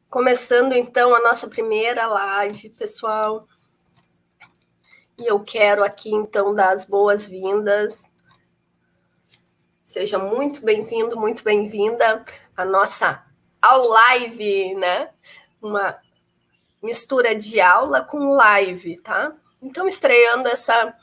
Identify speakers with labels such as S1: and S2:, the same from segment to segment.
S1: Começando, então, a nossa primeira live, pessoal. E eu quero aqui, então, dar as boas-vindas. Seja muito bem-vindo, muito bem-vinda à nossa live, né? Uma mistura de aula com live, tá? Então, estreando essa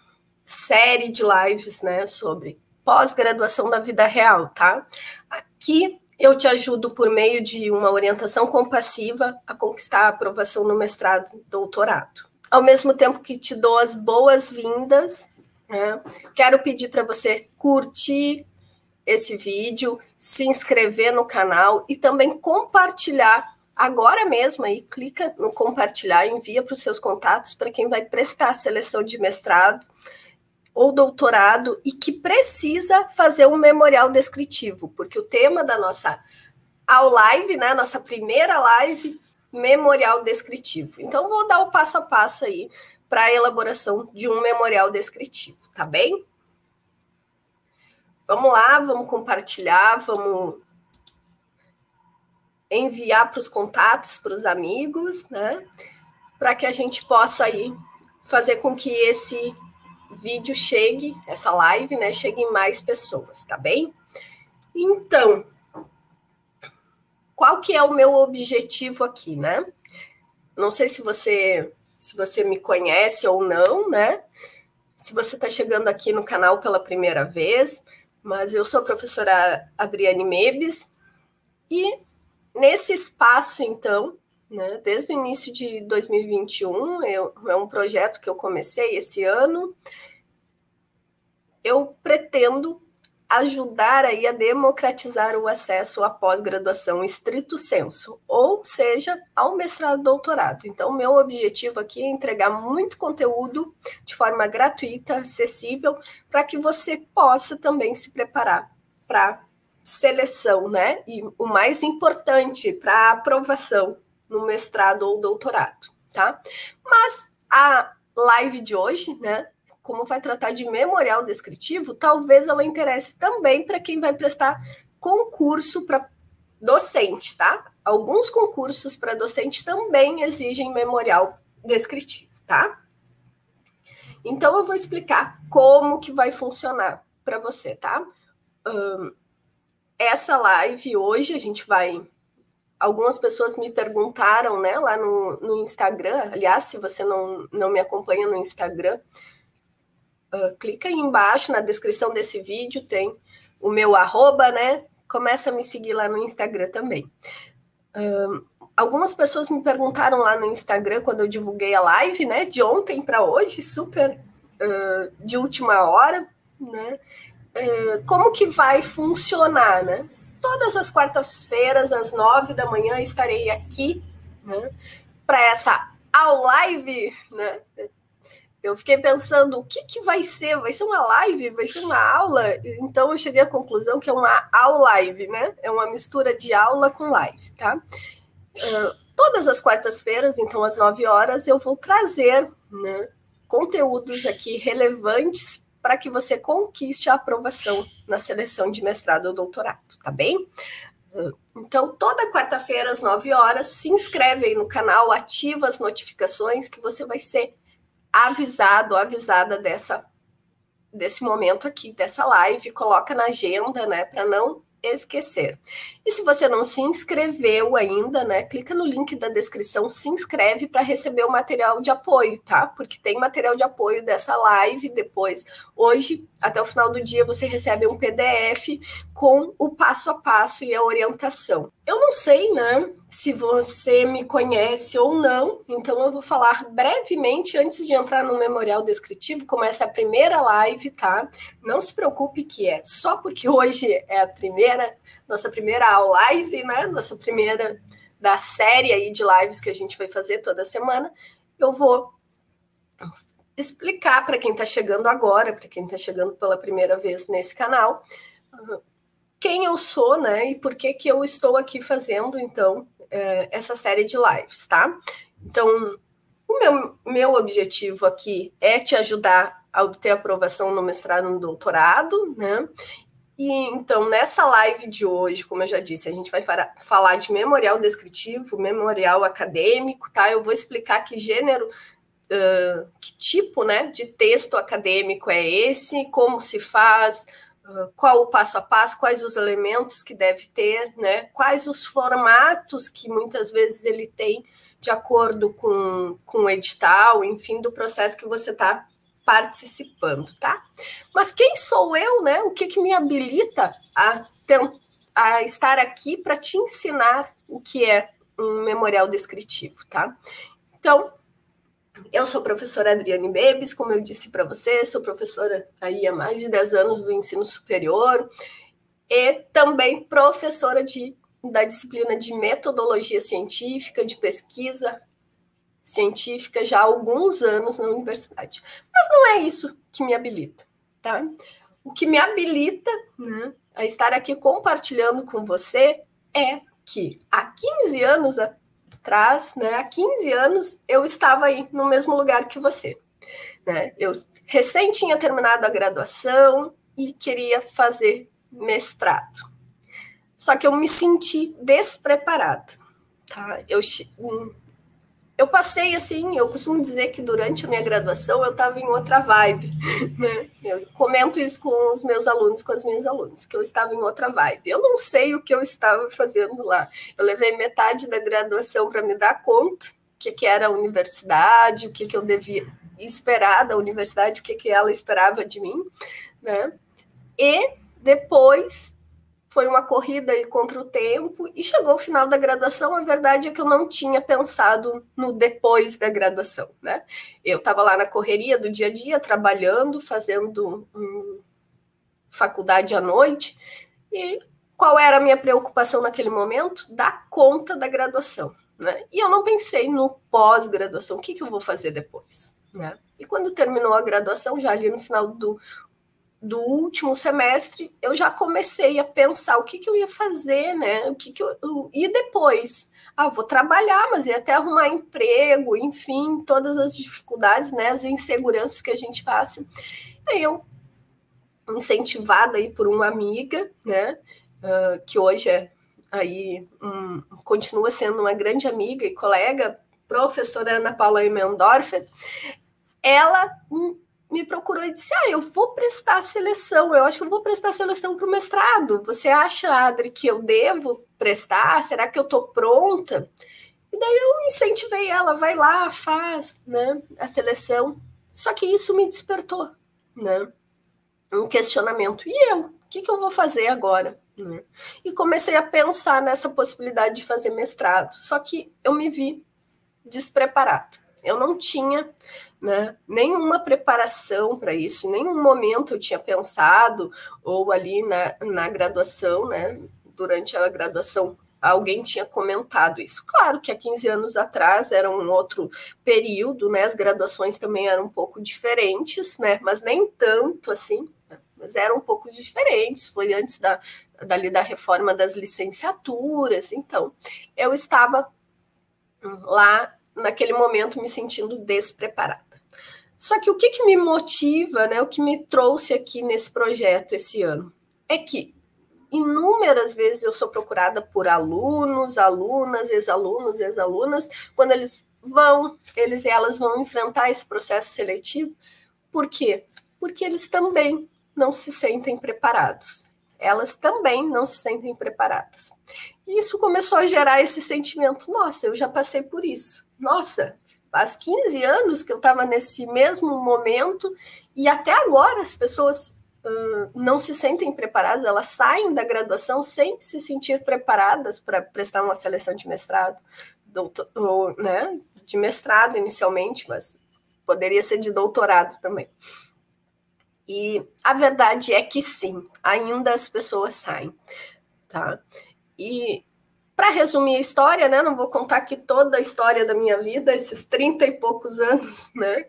S1: série de lives, né, sobre pós-graduação da vida real, tá? Aqui eu te ajudo por meio de uma orientação compassiva a conquistar a aprovação no mestrado e doutorado. Ao mesmo tempo que te dou as boas-vindas, né, quero pedir para você curtir esse vídeo, se inscrever no canal e também compartilhar agora mesmo aí, clica no compartilhar, envia para os seus contatos para quem vai prestar a seleção de mestrado ou doutorado e que precisa fazer um memorial descritivo, porque o tema da nossa live, né, nossa primeira live, memorial descritivo. Então, vou dar o passo a passo aí para a elaboração de um memorial descritivo, tá bem? Vamos lá, vamos compartilhar, vamos enviar para os contatos, para os amigos, né, para que a gente possa aí fazer com que esse vídeo chegue, essa live, né, chegue em mais pessoas, tá bem? Então, qual que é o meu objetivo aqui, né? Não sei se você me conhece ou não, né? Se você está chegando aqui no canal pela primeira vez, mas eu sou a professora Adriane Mebes e nesse espaço, então, né, desde o início de 2021, é um projeto que eu comecei esse ano, eu pretendo ajudar aí a democratizar o acesso à pós-graduação estrito sensu, ou seja, ao mestrado e doutorado. Então, meu objetivo aqui é entregar muito conteúdo de forma gratuita, acessível, para que você possa também se preparar para seleção, né? E o mais importante, para a aprovação no mestrado ou doutorado, tá? Mas a live de hoje, né, como vai tratar de memorial descritivo, talvez ela interesse também para quem vai prestar concurso para docente, tá? Alguns concursos para docente também exigem memorial descritivo, tá? Então, eu vou explicar como que vai funcionar para você, tá? Essa live hoje a gente vai... Algumas pessoas me perguntaram, né, lá no Instagram. Aliás, se você não me acompanha no Instagram, clica aí embaixo na descrição desse vídeo, tem o meu @, né? Começa a me seguir lá no Instagram também. Algumas pessoas me perguntaram lá no Instagram, quando eu divulguei a live, né? De ontem para hoje, super de última hora, né? Como que vai funcionar, né? Todas as quartas-feiras, às 9 da manhã, estarei aqui, né? Para essa live, né? Eu fiquei pensando, o que vai ser? Vai ser uma live? Vai ser uma aula? Então, eu cheguei à conclusão que é uma live, né? É uma mistura de aula com live, tá? Todas as quartas-feiras, então, às 9 horas, eu vou trazer, né, conteúdos aqui relevantes para que você conquiste a aprovação na seleção de mestrado ou doutorado, tá bem? Então, toda quarta-feira, às 9 horas, se inscreve aí no canal, ativa as notificações que você vai ser avisado, avisada desse momento aqui, dessa live, coloca na agenda, né, para não esquecer. E se você não se inscreveu ainda, né, clica no link da descrição, se inscreve para receber o material de apoio, tá? Porque tem material de apoio dessa live depois. Hoje, até o final do dia, você recebe um PDF com o passo a passo e a orientação. Eu não sei, né, se você me conhece ou não, então eu vou falar brevemente antes de entrar no memorial descritivo, como essa é a primeira live, tá? Não se preocupe que é só porque hoje é a nossa primeira live, né? Nossa primeira da série aí de lives que a gente vai fazer toda semana. Eu vou explicar para quem está chegando agora, para quem está chegando pela primeira vez nesse canal, quem eu sou, né, e por que eu estou aqui fazendo, então, essa série de lives, tá? Então, o meu objetivo aqui é te ajudar a obter aprovação no mestrado e no doutorado, né, E então, nessa live de hoje, como eu já disse, a gente vai falar de memorial descritivo, memorial acadêmico, tá? Eu vou explicar que gênero, que tipo, né, de texto acadêmico é esse, como se faz, qual o passo a passo, quais os elementos que deve ter, né? Quais os formatos que muitas vezes ele tem de acordo com o edital, enfim, do processo que você está participando, tá? Mas quem sou eu, né? O que me habilita a estar aqui para te ensinar o que é um memorial descritivo, tá? Então, eu sou a professora Adriane Bebes, como eu disse para você, sou professora aí há mais de 10 anos do ensino superior e também professora da disciplina de metodologia científica, de pesquisa científica já há alguns anos na universidade. Mas não é isso que me habilita, tá? O que me habilita, né, a estar aqui compartilhando com você é que há 15 anos atrás, né, há 15 anos eu estava aí no mesmo lugar que você, né? Eu recém tinha terminado a graduação e queria fazer mestrado. Só que eu me senti despreparada, tá? Eu passei assim, eu costumo dizer que durante a minha graduação eu estava em outra vibe, né? Eu comento isso com os meus alunos, com as minhas alunas, que eu estava em outra vibe. Eu não sei o que eu estava fazendo lá. Eu levei metade da graduação para me dar conta o que era a universidade, o que eu devia esperar da universidade, o que ela esperava de mim, né? E depois foi uma corrida aí contra o tempo e chegou o final da graduação. A verdade é que eu não tinha pensado no depois da graduação, né? Eu estava lá na correria do dia a dia, trabalhando, fazendo faculdade à noite. E qual era a minha preocupação naquele momento? Dar conta da graduação, né? E eu não pensei no pós-graduação, o que eu vou fazer depois, né? E quando terminou a graduação, já ali no final do último semestre, eu já comecei a pensar o que eu ia fazer, né? E depois? Vou trabalhar, mas ia até arrumar emprego, enfim, todas as dificuldades, né? As inseguranças que a gente passa. Aí eu, incentivada aí por uma amiga, né? Que hoje continua sendo uma grande amiga e colega, professora Ana Paula Emendorfer, ela me procurou e disse, eu vou prestar seleção, eu acho que eu vou prestar seleção para o mestrado. Você acha, Adri, que eu devo prestar? Será que eu estou pronta? E daí eu incentivei ela, vai lá, faz, né, a seleção. Só que isso me despertou, né, um questionamento. E eu? O que eu vou fazer agora? Né? E comecei a pensar nessa possibilidade de fazer mestrado. Só que eu me vi despreparada. Eu não tinha, né, nenhuma preparação para isso, em nenhum momento eu tinha pensado, ou ali na graduação, né, durante a graduação, alguém tinha comentado isso. Claro que há 15 anos atrás era um outro período, né, as graduações também eram um pouco diferentes, né, mas nem tanto assim, né, mas eram um pouco diferentes, foi antes da reforma das licenciaturas, então eu estava lá naquele momento me sentindo despreparada. Só que o que me motiva, né, o que me trouxe aqui nesse projeto esse ano, é que inúmeras vezes eu sou procurada por alunos, alunas, ex-alunos, ex-alunas, quando eles e elas vão enfrentar esse processo seletivo. Por quê? Porque eles também não se sentem preparados. Elas também não se sentem preparadas. E isso começou a gerar esse sentimento, nossa, eu já passei por isso. Nossa, faz 15 anos que eu estava nesse mesmo momento e até agora as pessoas não se sentem preparadas, elas saem da graduação sem se sentir preparadas para prestar uma seleção de mestrado, né, de mestrado inicialmente, mas poderia ser de doutorado também. E a verdade é que sim, ainda as pessoas saem, tá? E Para resumir a história, né? Não vou contar aqui toda a história da minha vida, esses 30 e poucos anos, né?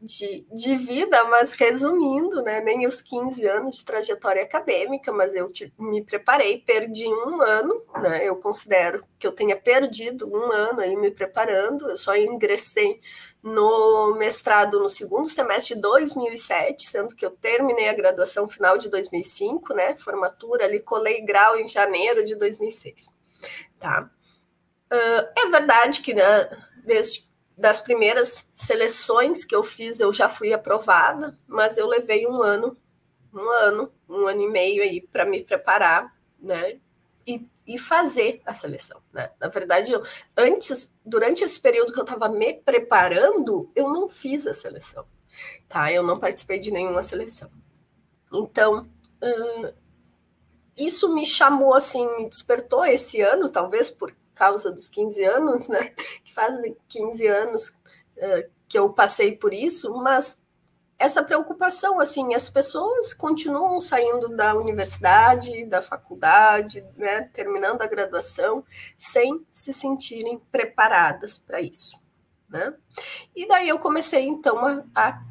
S1: De vida, mas resumindo, né? Nem os 15 anos de trajetória acadêmica, mas eu me preparei, perdi um ano, né? Eu considero que eu tenha perdido um ano aí me preparando, eu só ingressei no mestrado no segundo semestre de 2007, sendo que eu terminei a graduação final de 2005, né? Formatura ali, colei grau em janeiro de 2006. Tá? É verdade que, né, desde das primeiras seleções que eu fiz, eu já fui aprovada, mas eu levei um ano e meio aí para me preparar, né? E fazer a seleção, né? Na verdade, durante esse período que eu estava me preparando, eu não fiz a seleção, tá? Eu não participei de nenhuma seleção. Então, isso me chamou, assim, me despertou esse ano, talvez por causa dos 15 anos, né? Que fazem 15 anos que eu passei por isso, mas essa preocupação, assim, as pessoas continuam saindo da universidade, da faculdade, né? Terminando a graduação, sem se sentirem preparadas para isso, né? E daí eu comecei, então, a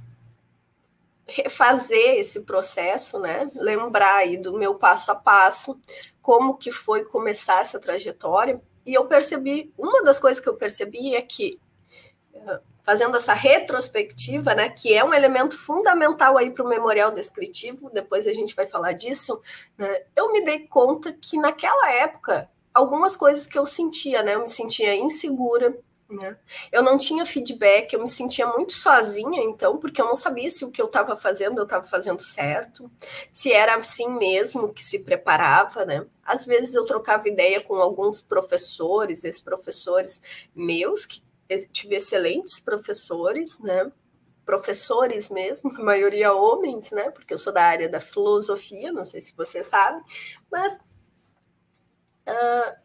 S1: refazer esse processo, né? Lembrar aí do meu passo a passo, como que foi começar essa trajetória. E eu percebi, uma das coisas que eu percebi é que, fazendo essa retrospectiva, né, que é um elemento fundamental aí para o memorial descritivo, depois a gente vai falar disso, né, eu me dei conta que naquela época, algumas coisas que eu sentia, né, eu me sentia insegura, né? Eu não tinha feedback, eu me sentia muito sozinha, então, porque eu não sabia se o que eu estava fazendo certo, se era assim mesmo que se preparava, né? Às vezes eu trocava ideia com alguns professores, ex-professores meus, que tive excelentes professores, né? Professores mesmo, a maioria homens, né? Porque eu sou da área da filosofia, não sei se você sabe, mas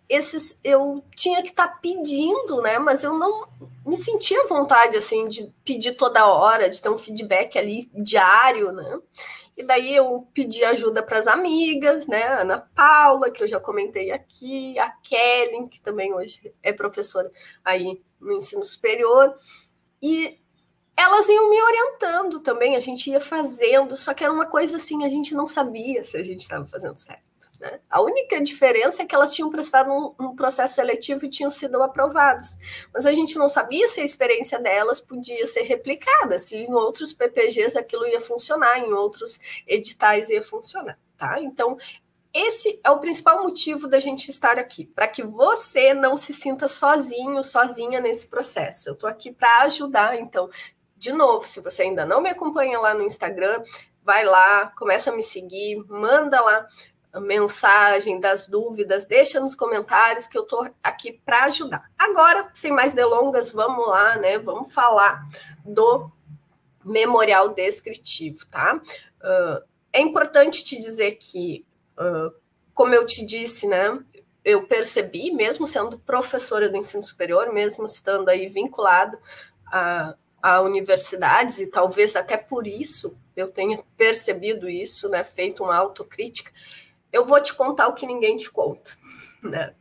S1: esses eu tinha que estar pedindo, né? Mas eu não me sentia vontade assim de pedir toda hora, de ter um feedback ali diário, né? E daí eu pedi ajuda para as amigas, né? A Ana Paula, que eu já comentei aqui, a Kelly, que também hoje é professora aí no ensino superior, e elas iam me orientando também, a gente ia fazendo, só que era uma coisa assim, a gente não sabia se a gente estava fazendo certo. Né? A única diferença é que elas tinham prestado um processo seletivo e tinham sido aprovadas, mas a gente não sabia se a experiência delas podia ser replicada, se em outros PPGs aquilo ia funcionar, em outros editais ia funcionar. Tá? Então, esse é o principal motivo da gente estar aqui, para que você não se sinta sozinho, sozinha nesse processo. Eu estou aqui para ajudar, então, de novo, se você ainda não me acompanha lá no Instagram, vai lá, começa a me seguir, manda lá a mensagem das dúvidas, deixa nos comentários que eu estou aqui para ajudar. Agora, sem mais delongas, vamos lá, né? Vamos falar do memorial descritivo, tá? É importante te dizer que, como eu te disse, né? Eu percebi, mesmo sendo professora do ensino superior, mesmo estando aí vinculado a universidades, e talvez até por isso eu tenha percebido isso, né? Feito uma autocrítica. Eu vou te contar o que ninguém te conta, né?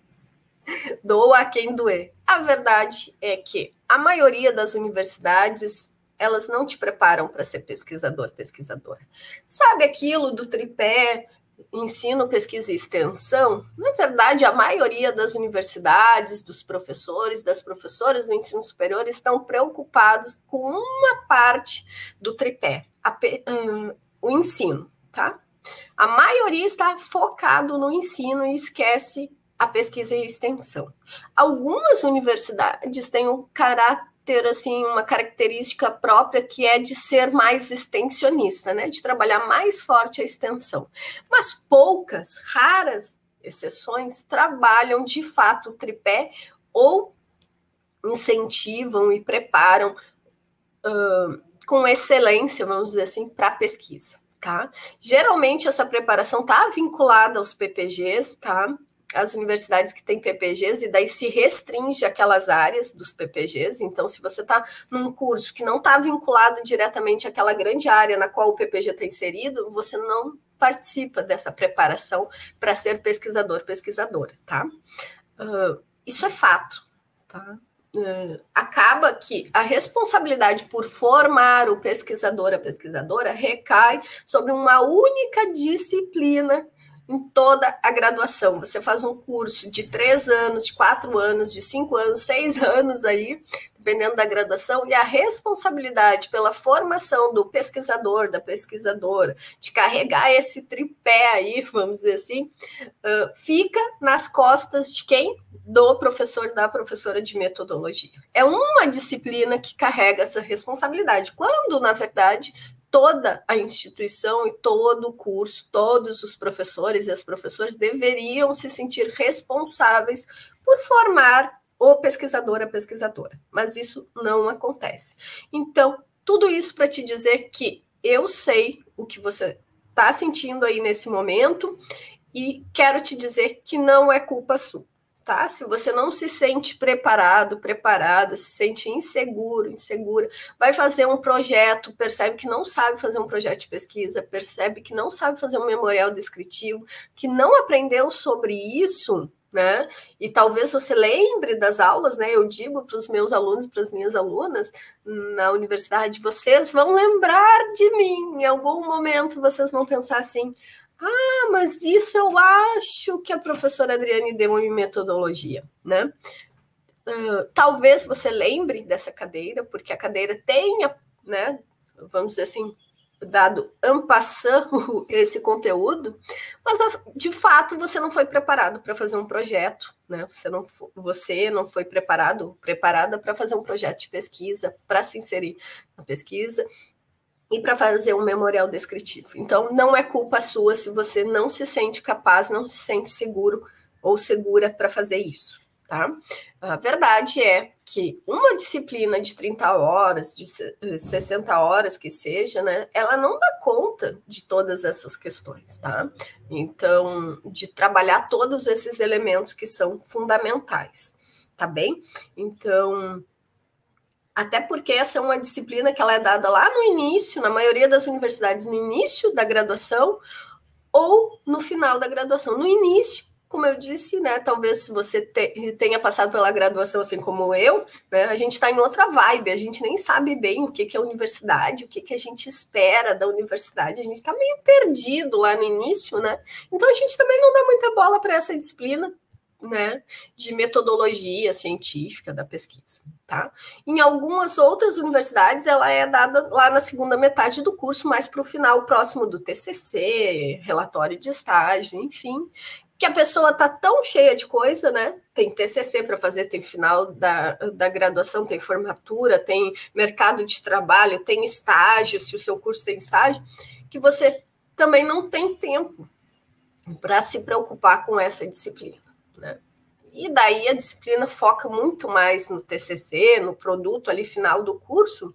S1: Doa a quem doer. A verdade é que a maioria das universidades, elas não te preparam para ser pesquisador, pesquisadora. Sabe aquilo do tripé, ensino, pesquisa e extensão? Na verdade, a maioria das universidades, dos professores, das professoras do ensino superior estão preocupados com uma parte do tripé, o ensino, tá? A maioria está focado no ensino e esquece a pesquisa e extensão. Algumas universidades têm um caráter, assim, uma característica própria que é de ser mais extensionista, né? De trabalhar mais forte a extensão. Mas poucas, raras exceções trabalham de fato o tripé ou incentivam e preparam com excelência, vamos dizer assim, para a pesquisa. Tá? Geralmente essa preparação está vinculada aos PPGs, tá? As universidades que têm PPGs, e daí se restringe aquelas áreas dos PPGs. Então, se você está num curso que não está vinculado diretamente àquela grande área na qual o PPG está inserido, você não participa dessa preparação para ser pesquisador, pesquisadora, tá? Isso é fato, tá? Acaba que a responsabilidade por formar o pesquisador, a pesquisadora, recai sobre uma única disciplina em toda a graduação. Você faz um curso de 3 anos, de 4 anos, de 5 anos, 6 anos aí, dependendo da graduação, e a responsabilidade pela formação do pesquisador, da pesquisadora, de carregar esse tripé aí, vamos dizer assim, fica nas costas de quem? Do professor, da professora de metodologia. É uma disciplina que carrega essa responsabilidade, quando, na verdade, toda a instituição e todo o curso, todos os professores e as professoras deveriam se sentir responsáveis por formar o pesquisador, a pesquisadora. Mas isso não acontece. Então, tudo isso para te dizer que eu sei o que você está sentindo aí nesse momento e quero te dizer que não é culpa sua. Tá? Se você não se sente preparado, preparada, se sente inseguro, insegura, vai fazer um projeto, percebe que não sabe fazer um projeto de pesquisa, percebe que não sabe fazer um memorial descritivo, que não aprendeu sobre isso, né? E talvez você lembre das aulas, né? Eu digo para os meus alunos, para as minhas alunas na universidade, vocês vão lembrar de mim. Em algum momento vocês vão pensar assim: ah, mas isso eu acho que a professora Adriane deu em metodologia, né? Talvez você lembre dessa cadeira, porque a cadeira tenha, né, vamos dizer assim, dado en passant esse conteúdo, mas de fato você não foi preparado para fazer um projeto, né? Você não foi preparada para fazer um projeto de pesquisa, para se inserir na pesquisa e para fazer um memorial descritivo. Então, não é culpa sua se você não se sente capaz, não se sente seguro ou segura para fazer isso, tá? A verdade é que uma disciplina de 30 horas, de 60 horas que seja, né, ela não dá conta de todas essas questões, tá? Então, de trabalhar todos esses elementos que são fundamentais, tá bem? Então, até porque essa é uma disciplina que ela é dada lá no início, na maioria das universidades, no início da graduação ou no final da graduação. No início, como eu disse, né, talvez se você tenha passado pela graduação assim como eu, né, a gente está em outra vibe, a gente nem sabe bem o que é universidade, o que a gente espera da universidade, a gente está meio perdido lá no início, né? Então a gente também não dá muita bola para essa disciplina, né, de metodologia científica da pesquisa, tá? Em algumas outras universidades, ela é dada lá na segunda metade do curso, mais para o final, próximo do TCC, relatório de estágio, enfim, que a pessoa está tão cheia de coisa, né? Tem TCC para fazer, tem final da graduação, tem formatura, tem mercado de trabalho, tem estágio, se o seu curso tem estágio, que você também não tem tempo para se preocupar com essa disciplina, né? E daí a disciplina foca muito mais no TCC, no produto ali final do curso,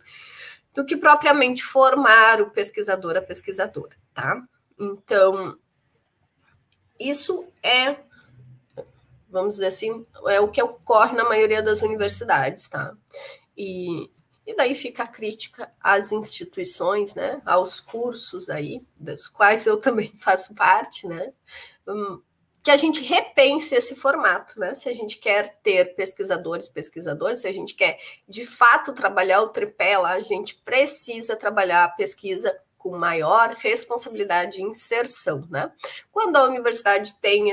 S1: do que propriamente formar o pesquisador, a pesquisadora, tá? Então, isso é, vamos dizer assim, é o que ocorre na maioria das universidades, tá? E daí fica a crítica às instituições, né? Aos cursos aí, dos quais eu também faço parte, né? Que a gente repense esse formato, né? Se a gente quer ter pesquisadores, se a gente quer, de fato, trabalhar o tripé lá, a gente precisa trabalhar a pesquisa com maior responsabilidade e inserção, né? Quando a universidade tem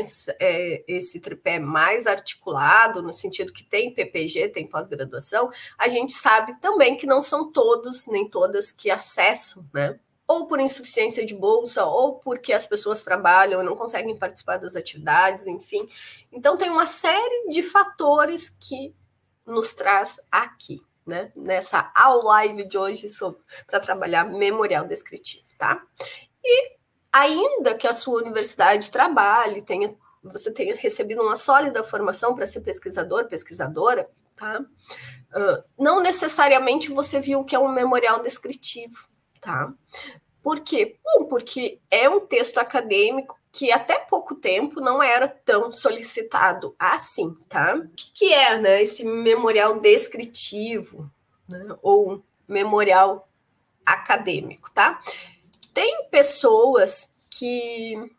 S1: esse tripé mais articulado, no sentido que tem PPG, tem pós-graduação, a gente sabe também que não são todos, nem todas que acessam, né? Ou por insuficiência de bolsa, ou porque as pessoas trabalham e não conseguem participar das atividades, enfim. Então, tem uma série de fatores que nos traz aqui, né? Nessa aula live de hoje para trabalhar memorial descritivo, tá? E ainda que a sua universidade trabalhe, você tenha recebido uma sólida formação para ser pesquisador, pesquisadora, tá? Não necessariamente você viu o que é um memorial descritivo, tá? Por quê? Bom, porque é um texto acadêmico que até pouco tempo não era tão solicitado assim, tá? O que é, né, esse memorial descritivo, né, ou memorial acadêmico, tá? Tem pessoas que...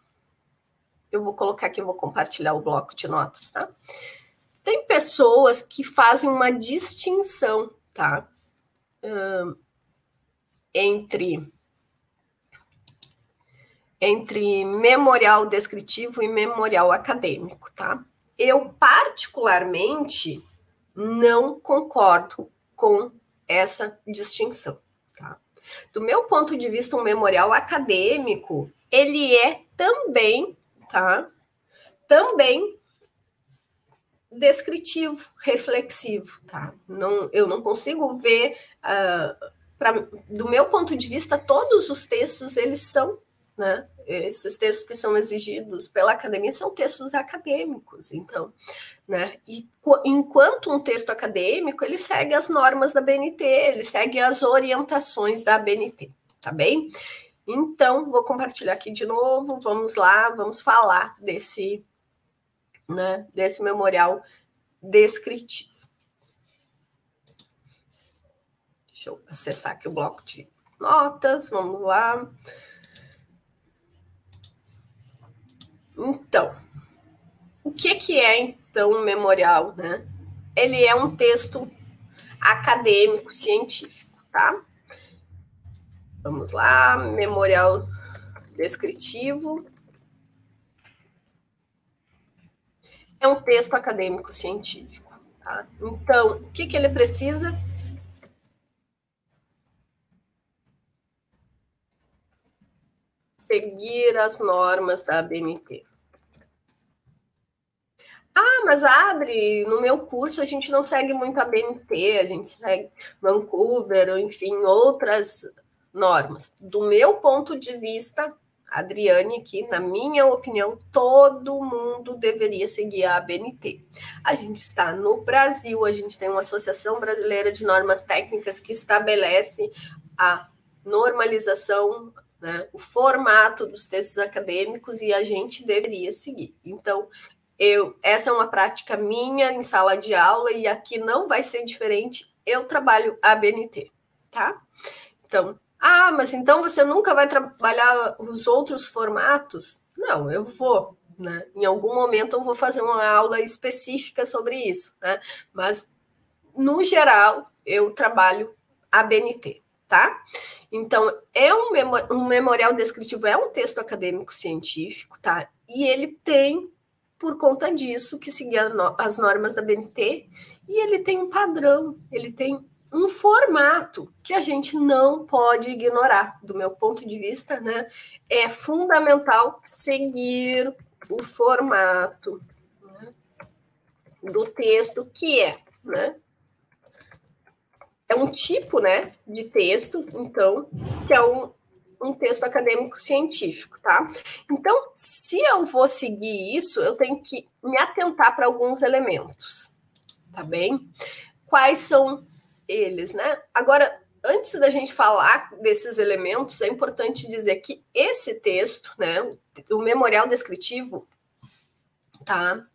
S1: Eu vou colocar aqui, eu vou compartilhar o bloco de notas, tá? Tem pessoas que fazem uma distinção, tá? Entre memorial descritivo e memorial acadêmico, tá? Eu, particularmente, não concordo com essa distinção, tá? Do meu ponto de vista, um memorial acadêmico, ele é também, tá? Também descritivo, reflexivo, tá? Eu não consigo ver, do meu ponto de vista, todos os textos, eles são, né? Esses textos que são exigidos pela academia são textos acadêmicos, então, né? E enquanto um texto acadêmico, ele segue as normas da BNT, ele segue as orientações da BNT, tá bem? Então, vou compartilhar aqui de novo, vamos lá, vamos falar desse, né, desse memorial descritivo. Deixa eu acessar aqui o bloco de notas, vamos lá. Então, o que é, então, um memorial, né? Ele é um texto acadêmico, científico, tá? Vamos lá, memorial descritivo. É um texto acadêmico científico, tá? Então, o que ele precisa? Seguir as normas da ABNT. Ah, mas Adri, no meu curso a gente não segue muito a ABNT, a gente segue Vancouver, ou enfim, outras normas. Do meu ponto de vista, Adriane, aqui, na minha opinião, todo mundo deveria seguir a ABNT. A gente está no Brasil, a gente tem uma Associação Brasileira de Normas Técnicas que estabelece a normalização, né, o formato dos textos acadêmicos, e a gente deveria seguir. Então, essa é uma prática minha em sala de aula, e aqui não vai ser diferente, eu trabalho a ABNT, tá? Então, mas então você nunca vai trabalhar os outros formatos? Não, eu vou, né? Em algum momento eu vou fazer uma aula específica sobre isso, né? Mas, no geral, eu trabalho a ABNT, tá? Então, um memorial descritivo é um texto acadêmico científico, tá? E ele tem, por conta disso, que seguir as normas da BNT, e ele tem um padrão, ele tem um formato que a gente não pode ignorar. Do meu ponto de vista, né, é fundamental seguir o formato, né, do texto, que é, né, é um tipo, né, de texto, então, que é um texto acadêmico científico, tá? Então, se eu vou seguir isso, eu tenho que me atentar para alguns elementos, tá bem? Quais são eles, né? Agora, antes da gente falar desses elementos, é importante dizer que esse texto, né, o memorial descritivo, tá?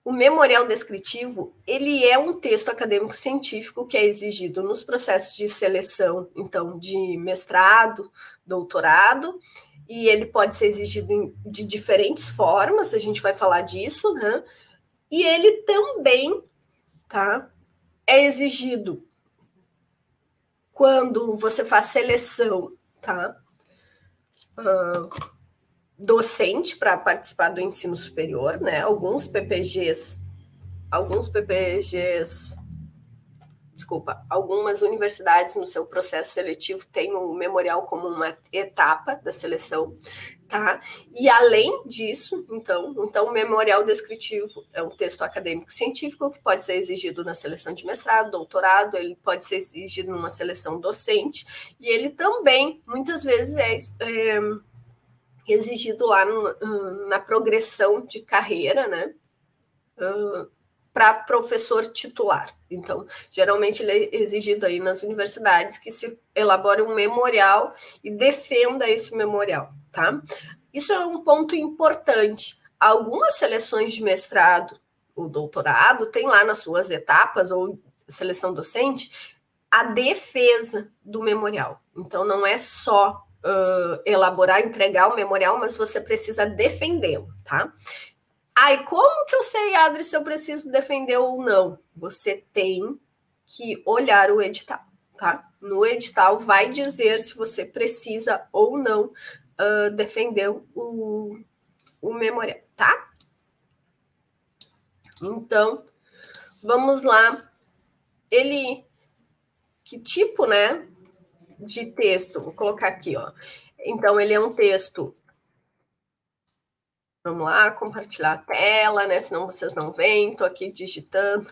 S1: O memorial descritivo, ele é um texto acadêmico científico que é exigido nos processos de seleção, então, de mestrado, doutorado, e ele pode ser exigido de diferentes formas, a gente vai falar disso, né? E ele também, tá, é exigido quando você faz seleção, tá? Docente para participar do ensino superior, né? Algumas universidades no seu processo seletivo têm o memorial como uma etapa da seleção, tá? E além disso, então o memorial descritivo é um texto acadêmico científico que pode ser exigido na seleção de mestrado, doutorado, ele pode ser exigido numa seleção docente, e ele também, muitas vezes, é exigido lá na progressão de carreira, né? Para professor titular. Então, geralmente ele é exigido aí nas universidades que se elabore um memorial e defenda esse memorial, tá? Isso é um ponto importante. Algumas seleções de mestrado ou doutorado tem lá nas suas etapas, ou seleção docente, a defesa do memorial. Então, não é só elaborar, entregar o memorial, mas você precisa defendê-lo, tá? Ai, como que eu sei, Adri, se eu preciso defender ou não? Você tem que olhar o edital, tá? No edital vai dizer se você precisa ou não defender o memorial, tá? Então, vamos lá. Que tipo, né, de texto? Vou colocar aqui, ó. Então, ele é um texto. Vamos lá, compartilhar a tela, né? Senão vocês não veem, tô aqui digitando.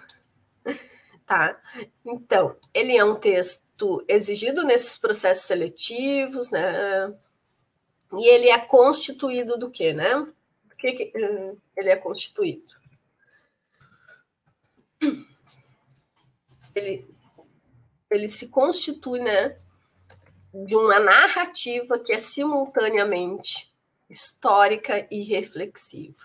S1: Tá? Então, ele é um texto exigido nesses processos seletivos, né? E ele é constituído do quê, né? Do que ele é constituído? Ele se constitui, né, de uma narrativa que é simultaneamente histórica e reflexiva.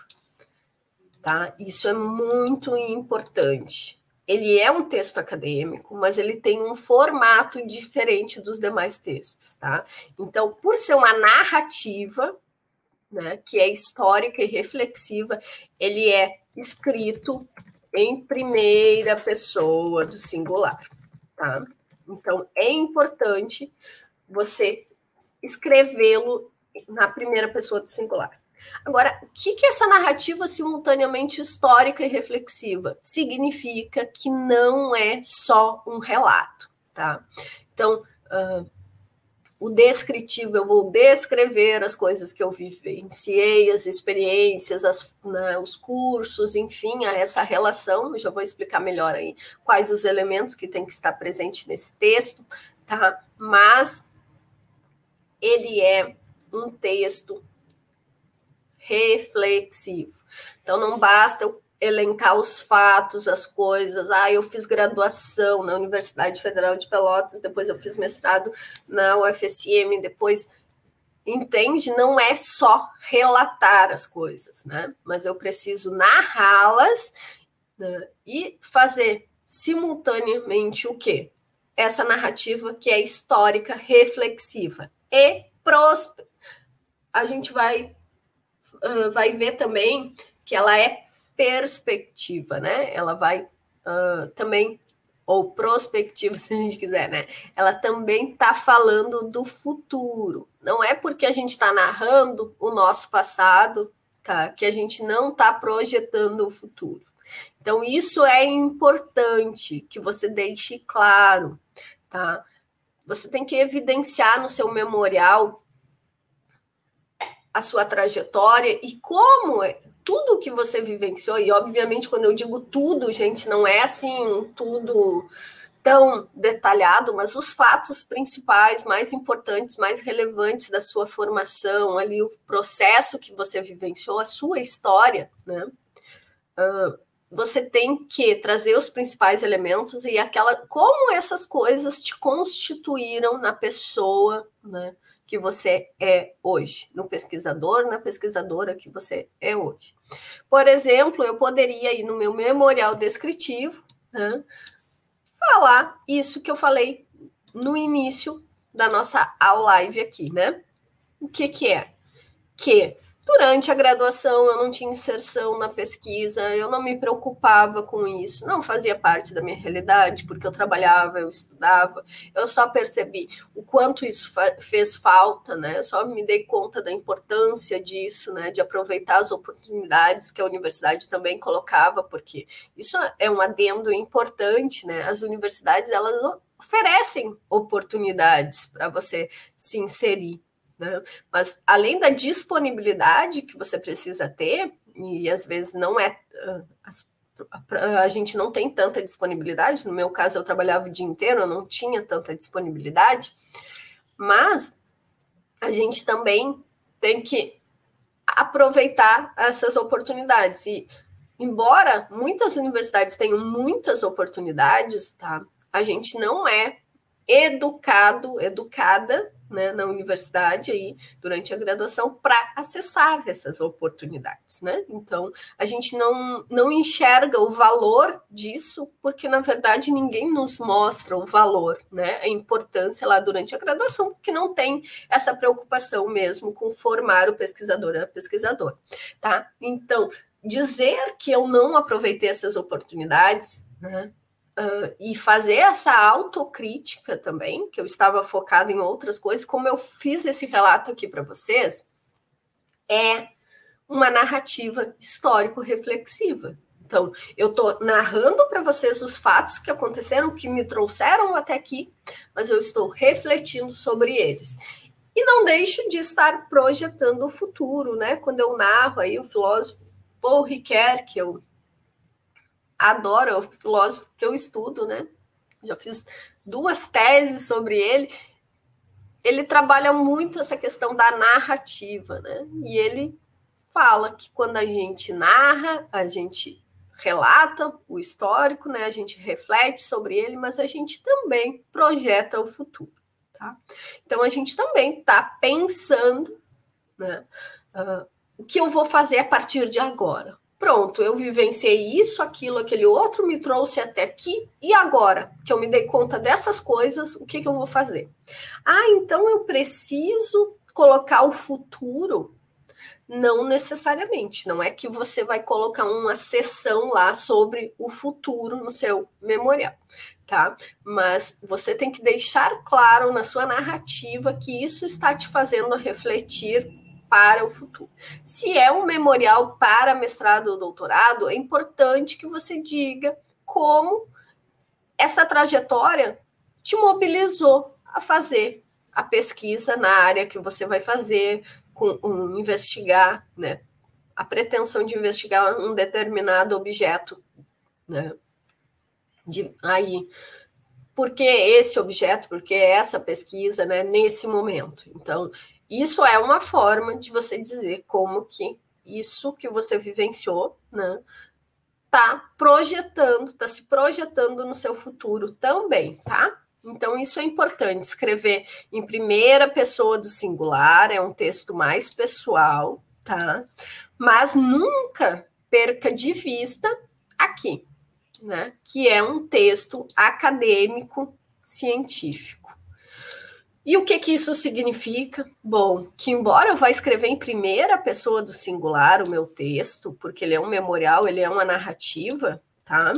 S1: Tá? Isso é muito importante. Ele é um texto acadêmico, mas ele tem um formato diferente dos demais textos, tá? Então, por ser uma narrativa, né, que é histórica e reflexiva, ele é escrito em primeira pessoa do singular, tá? Então, é importante você escrevê-lo na primeira pessoa do singular. Agora, o que é essa narrativa simultaneamente histórica e reflexiva? Significa que não é só um relato, tá? Então, o descritivo, eu vou descrever as coisas que eu vivenciei, as experiências, né, os cursos, enfim, essa relação. Eu já vou explicar melhor aí quais os elementos que tem que estar presente nesse texto, tá? Mas ele é um texto reflexivo. Então, não basta eu elencar os fatos, as coisas. Eu fiz graduação na Universidade Federal de Pelotas, depois eu fiz mestrado na UFSM, depois, entende? Não é só relatar as coisas, né? Mas eu preciso narrá-las, né, e fazer simultaneamente o quê? Essa narrativa que é histórica, reflexiva e a gente vai ver também que ela é perspectiva, né? Ela vai também, ou prospectiva, se a gente quiser, né? Ela também está falando do futuro. Não é porque a gente está narrando o nosso passado, tá? Que a gente não está projetando o futuro. Então, isso é importante que você deixe claro, tá? Você tem que evidenciar no seu memorial a sua trajetória e como tudo que você vivenciou, e obviamente quando eu digo tudo, gente, não é assim tudo tão detalhado, mas os fatos principais, mais importantes, mais relevantes da sua formação, ali o processo que você vivenciou, a sua história, né? Você tem que trazer os principais elementos e como essas coisas te constituíram na pessoa, né, que você é hoje, no pesquisador, na pesquisadora que você é hoje. Por exemplo, eu poderia ir no meu memorial descritivo, né, falar isso que eu falei no início da nossa aula live aqui, né? O que é? Que durante a graduação eu não tinha inserção na pesquisa, eu não me preocupava com isso, não fazia parte da minha realidade, porque eu trabalhava, eu estudava, eu só percebi o quanto isso fez falta, né? Eu só me dei conta da importância disso, né? De aproveitar as oportunidades que a universidade também colocava, porque isso é um adendo importante, né? As universidades, elas oferecem oportunidades para você se inserir, né? Mas além da disponibilidade que você precisa ter, e às vezes não é, a gente não tem tanta disponibilidade, no meu caso eu trabalhava o dia inteiro, eu não tinha tanta disponibilidade, mas a gente também tem que aproveitar essas oportunidades. E embora muitas universidades tenham muitas oportunidades, tá? A gente não é educada, né, na universidade aí, durante a graduação, para acessar essas oportunidades, né? Então, a gente não enxerga o valor disso, porque, na verdade, ninguém nos mostra o valor, né? A importância lá durante a graduação, porque não tem essa preocupação mesmo com formar o pesquisador e a pesquisadora, tá? Então, dizer que eu não aproveitei essas oportunidades, né? E fazer essa autocrítica também, que eu estava focada em outras coisas, como eu fiz esse relato aqui para vocês, é uma narrativa histórico-reflexiva. Então, eu estou narrando para vocês os fatos que aconteceram, que me trouxeram até aqui, mas eu estou refletindo sobre eles. E não deixo de estar projetando o futuro, né? Quando eu narro aí o filósofo Paul Ricoeur, que eu adoro, é o filósofo que eu estudo, né? Já fiz 2 teses sobre ele. Ele trabalha muito essa questão da narrativa, né? E ele fala que quando a gente narra, a gente relata o histórico, né? A gente reflete sobre ele, mas a gente também projeta o futuro, tá? Então a gente também está pensando, né? O que eu vou fazer a partir de agora? Pronto, eu vivenciei isso, aquilo, aquele outro, me trouxe até aqui, e agora que eu me dei conta dessas coisas, o que eu vou fazer? Então eu preciso colocar o futuro? Não necessariamente, não é que você vai colocar uma seção lá sobre o futuro no seu memorial, tá? Mas você tem que deixar claro na sua narrativa que isso está te fazendo refletir para o futuro. Se é um memorial para mestrado ou doutorado, é importante que você diga como essa trajetória te mobilizou a fazer a pesquisa na área que você vai fazer, investigar, né? A pretensão de investigar um determinado objeto, né? Por que esse objeto, por que essa pesquisa, né? Nesse momento. Então, isso é uma forma de você dizer como que isso que você vivenciou, né? Tá se projetando no seu futuro também, tá? Então, isso é importante, escrever em primeira pessoa do singular, é um texto mais pessoal, tá? Mas nunca perca de vista aqui, né? Que é um texto acadêmico científico. E o que isso significa? Bom, que embora eu vá escrever em primeira pessoa do singular o meu texto, porque ele é um memorial, ele é uma narrativa, tá?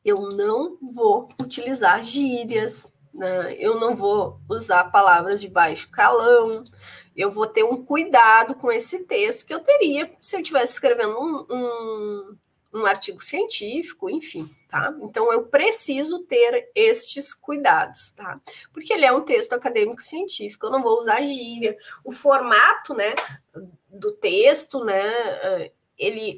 S1: Eu não vou utilizar gírias, né? Eu não vou usar palavras de baixo calão, eu vou ter um cuidado com esse texto que eu teria se eu estivesse escrevendo um artigo científico, enfim, tá? Então, eu preciso ter estes cuidados, tá? Porque ele é um texto acadêmico científico, eu não vou usar gíria. O formato, né, do texto, né,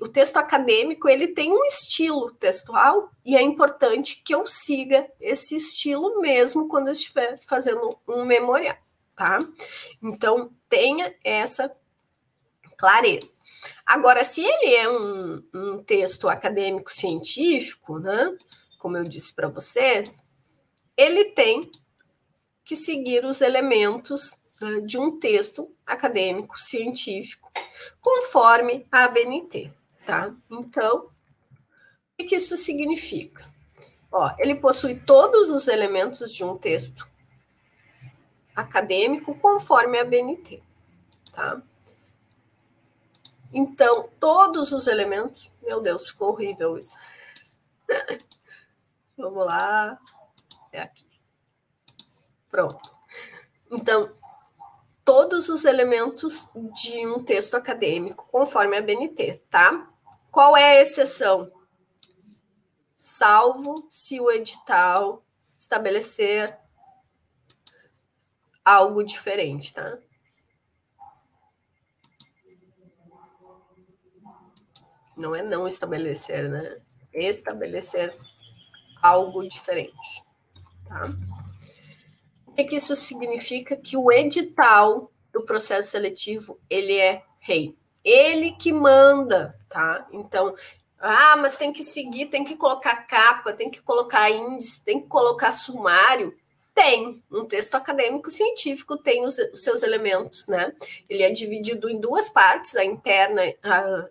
S1: o texto acadêmico, ele tem um estilo textual e é importante que eu siga esse estilo mesmo quando eu estiver fazendo um memorial, tá? Então, tenha essa clareza. Agora, se ele é um texto acadêmico científico, né, como eu disse para vocês, ele tem que seguir os elementos, né, de um texto acadêmico científico, conforme a ABNT, tá? Então, o que isso significa? Ele possui todos os elementos de um texto acadêmico conforme a ABNT, tá? Então, todos os elementos... Meu Deus, ficou horrível isso. Vamos lá. É aqui. Pronto. Então, todos os elementos de um texto acadêmico, conforme a ABNT, tá? Qual é a exceção? Salvo se o edital estabelecer algo diferente, tá? Não é não estabelecer, né? Estabelecer algo diferente, tá? O que isso significa? Que o edital do processo seletivo, ele é rei. Ele que manda, tá? Então, mas tem que seguir, tem que colocar capa, tem que colocar índice, tem que colocar sumário. Tem. Um texto acadêmico científico tem os seus elementos, né? Ele é dividido em 2 partes, a interna,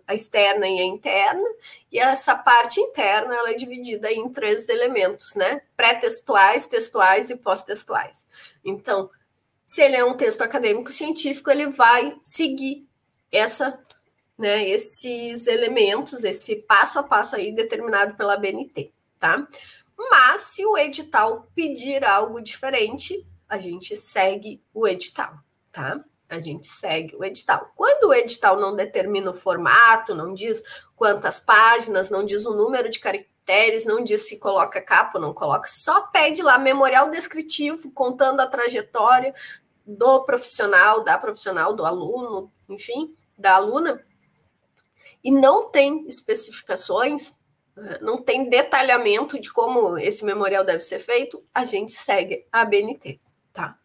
S1: a externa e a interna, e essa parte interna ela é dividida em 3 elementos, né? Pré-textuais, textuais e pós-textuais. Então, se ele é um texto acadêmico científico, ele vai seguir né, esses elementos, esse passo a passo aí determinado pela BNT, tá? Mas se o edital pedir algo diferente, a gente segue o edital, tá? A gente segue o edital. Quando o edital não determina o formato, não diz quantas páginas, não diz o número de caracteres, não diz se coloca capa ou não coloca, só pede lá memorial descritivo, contando a trajetória do profissional, da profissional, do aluno, enfim, da aluna, e não tem especificações, não tem detalhamento de como esse memorial deve ser feito, a gente segue a BNT, tá?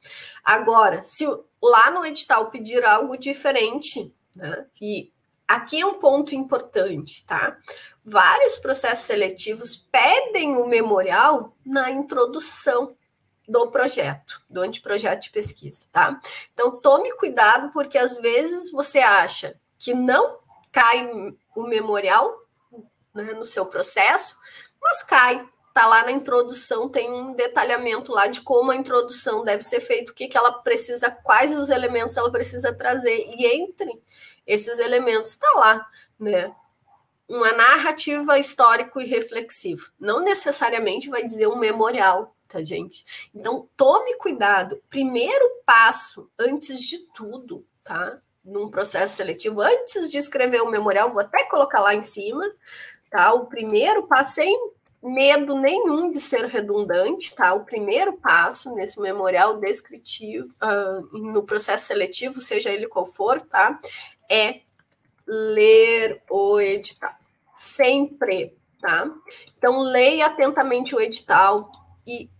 S1: Agora, se lá no edital pedir algo diferente, né, e aqui é um ponto importante, tá? Vários processos seletivos pedem o memorial na introdução do projeto, do anteprojeto de pesquisa, tá? Então, tome cuidado, porque às vezes você acha que não cai o memorial, né, no seu processo, mas cai. Tá lá na introdução, tem um detalhamento lá de como a introdução deve ser feita, o que ela precisa, quais os elementos ela precisa trazer, e entre esses elementos está lá, né, uma narrativa histórico e reflexiva. Não necessariamente vai dizer um memorial, tá, gente? Então, tome cuidado. Primeiro passo, antes de tudo, tá? Num processo seletivo, antes de escrever o memorial, vou até colocar lá em cima, tá? O primeiro passo, sem medo nenhum de ser redundante, tá? O primeiro passo nesse memorial descritivo, no processo seletivo, seja ele qual for, tá? É ler o edital. Sempre, tá? Então, leia atentamente o edital e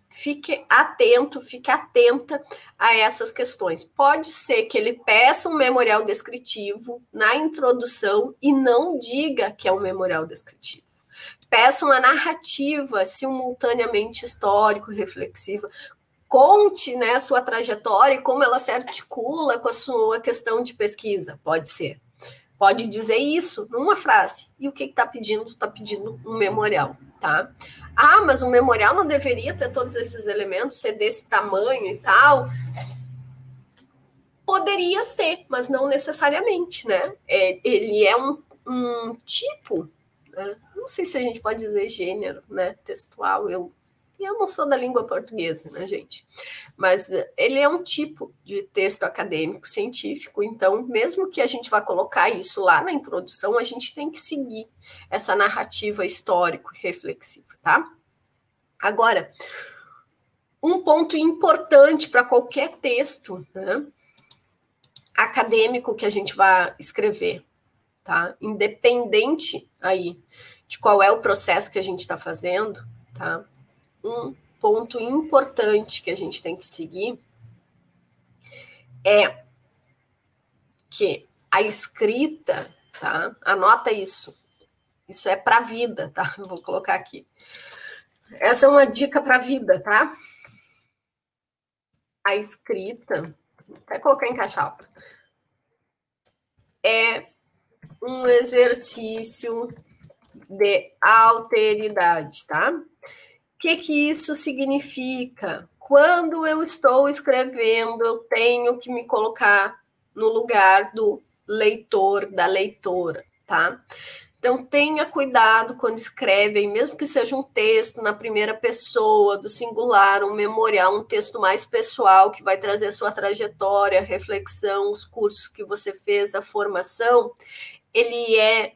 S1: fique atento, fique atenta a essas questões. Pode ser que ele peça um memorial descritivo na introdução e não diga que é um memorial descritivo. Peça uma narrativa simultaneamente histórico-reflexiva. Conte, né, a sua trajetória e como ela se articula com a sua questão de pesquisa. Pode ser. Pode dizer isso numa frase. E o que está pedindo? Está pedindo um memorial, tá? Ah, mas o memorial não deveria ter todos esses elementos, ser desse tamanho e tal. Poderia ser, mas não necessariamente, né? Ele é um tipo, né? Não sei se a gente pode dizer gênero, né? Textual, eu não sou da língua portuguesa, né, gente? Mas ele é um tipo de texto acadêmico, científico, então, mesmo que a gente vá colocar isso lá na introdução, a gente tem que seguir essa narrativa histórico e reflexiva, tá? Agora, um ponto importante para qualquer texto, né, acadêmico que a gente vá escrever, tá? Independente aí de qual é o processo que a gente está fazendo, tá? Um ponto importante que a gente tem que seguir é que a escrita, tá? Anota isso. Isso é para a vida, tá? Eu vou colocar aqui. Essa é uma dica para a vida, tá? A escrita, vou até colocar em caixa alta, é um exercício de alteridade, tá? O que isso significa? Quando eu estou escrevendo, eu tenho que me colocar no lugar do leitor, da leitora, tá? Então, tenha cuidado quando escreve, mesmo que seja um texto na primeira pessoa, do singular, um memorial, um texto mais pessoal, que vai trazer a sua trajetória, reflexão, os cursos que você fez, a formação. Ele é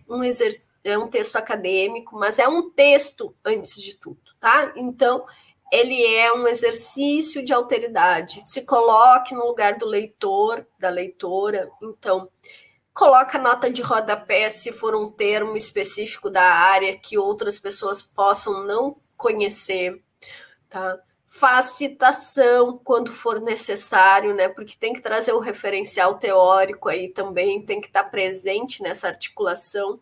S1: um texto acadêmico, mas é um texto antes de tudo, tá? Então, ele é um exercício de alteridade. Se coloque no lugar do leitor, da leitora. Então, coloca nota de rodapé se for um termo específico da área que outras pessoas possam não conhecer, tá? Faz citação quando for necessário, né? Porque tem que trazer o referencial teórico aí também, tem que estar presente nessa articulação.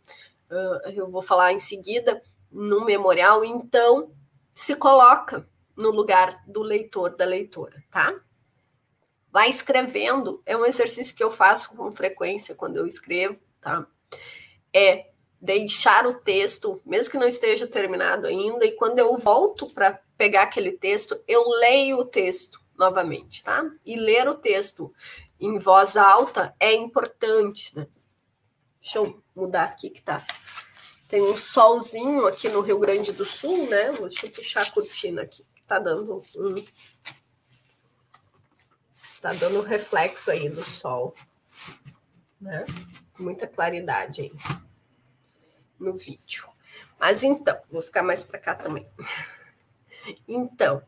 S1: Eu vou falar em seguida no memorial. Então, se coloca no lugar do leitor, da leitora, tá? Vai escrevendo, é um exercício que eu faço com frequência quando eu escrevo, tá? É deixar o texto, mesmo que não esteja terminado ainda, e quando eu volto para pegar aquele texto, eu leio o texto novamente, tá? E ler o texto em voz alta é importante, né? Deixa eu mudar aqui que tá. Tem um solzinho aqui no Rio Grande do Sul, né? Deixa eu puxar a cortina aqui. Tá dando tá dando reflexo aí do sol, né? Muita claridade aí no vídeo. Mas então, vou ficar mais para cá também. Então,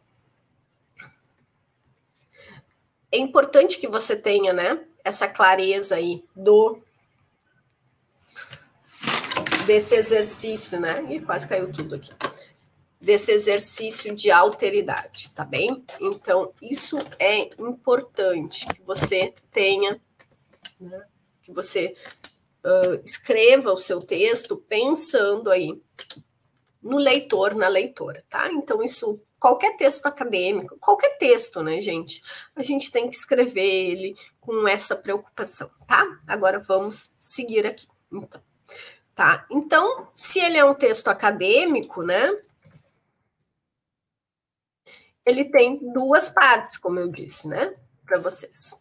S1: é importante que você tenha, né, essa clareza aí desse exercício, né? E quase caiu tudo aqui. Desse exercício de alteridade, tá bem? Então, isso é importante que você tenha, né, que você escreva o seu texto pensando aí no leitor, na leitora, tá? Então, isso, qualquer texto acadêmico, qualquer texto, né, gente? A gente tem que escrever ele com essa preocupação, tá? Agora vamos seguir aqui, então. Tá? Então, se ele é um texto acadêmico, né? Ele tem duas partes, como eu disse, né? Para vocês.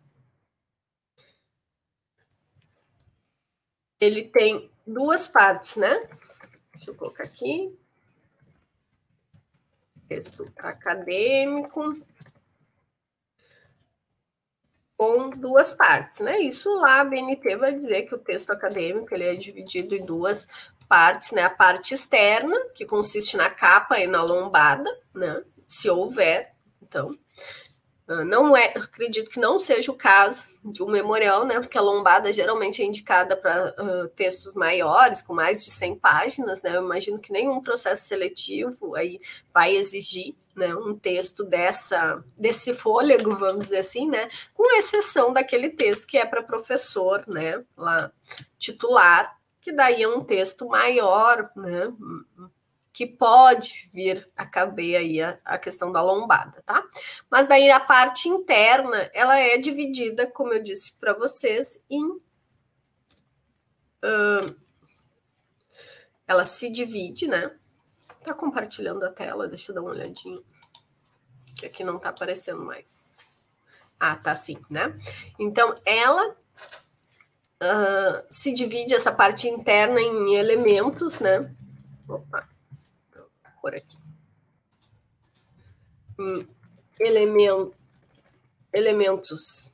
S1: Ele tem duas partes, né? Deixa eu colocar aqui. Texto acadêmico com duas partes, né? Isso lá a BNT vai dizer que o texto acadêmico ele é dividido em duas partes, né? A parte externa, que consiste na capa e na lombada, né? Se houver, então. Não é, acredito que não seja o caso de um memorial, né? Porque a lombada geralmente é indicada para textos maiores, com mais de 100 páginas, né? Eu imagino que nenhum processo seletivo aí vai exigir, né, um texto desse fôlego, vamos dizer assim, né? Com exceção daquele texto que é para professor, né? Lá, titular, que daí é um texto maior, né? Que pode vir a caber aí a questão da lombada, tá? Mas daí a parte interna, ela é dividida, como eu disse para vocês, ela se divide, né? Tá compartilhando a tela, deixa eu dar uma olhadinha. Que aqui não tá aparecendo mais. Ah, tá sim, né? Então, ela se divide, essa parte interna, em elementos, né? Opa, vou pôr aqui. Elementos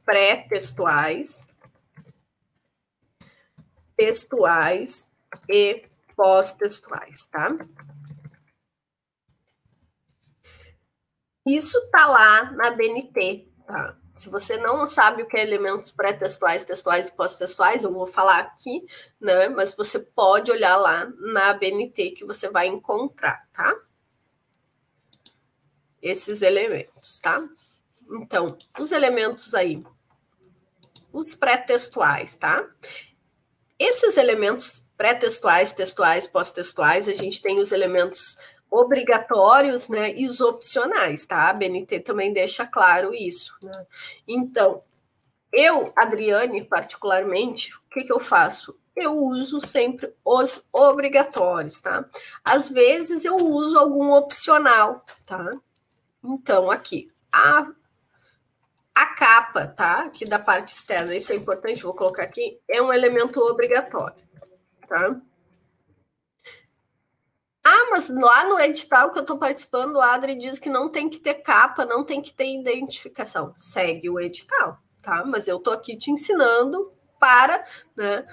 S1: pré-textuais, textuais e pós-textuais, tá? Isso tá lá na BNT, tá? Se você não sabe o que é elementos pré-textuais, textuais e pós-textuais, eu vou falar aqui, né? Mas você pode olhar lá na BNT que você vai encontrar, tá? Esses elementos, tá? Então, os elementos aí, os pré-textuais, tá? Esses elementos pré-textuais, textuais, pós-textuais, a gente tem os elementos obrigatórios, né, e os opcionais, tá? A BNT também deixa claro isso, né? Então, eu, Adriane, particularmente, o que eu faço? Eu uso sempre os obrigatórios, tá? Às vezes eu uso algum opcional, tá? Então, aqui, a capa, tá? Aqui da parte externa, isso é importante, vou colocar aqui, é um elemento obrigatório, tá? Ah, mas lá no edital que eu estou participando, o Adri diz que não tem que ter capa, não tem que ter identificação. Segue o edital, tá? Mas eu estou aqui te ensinando para, né,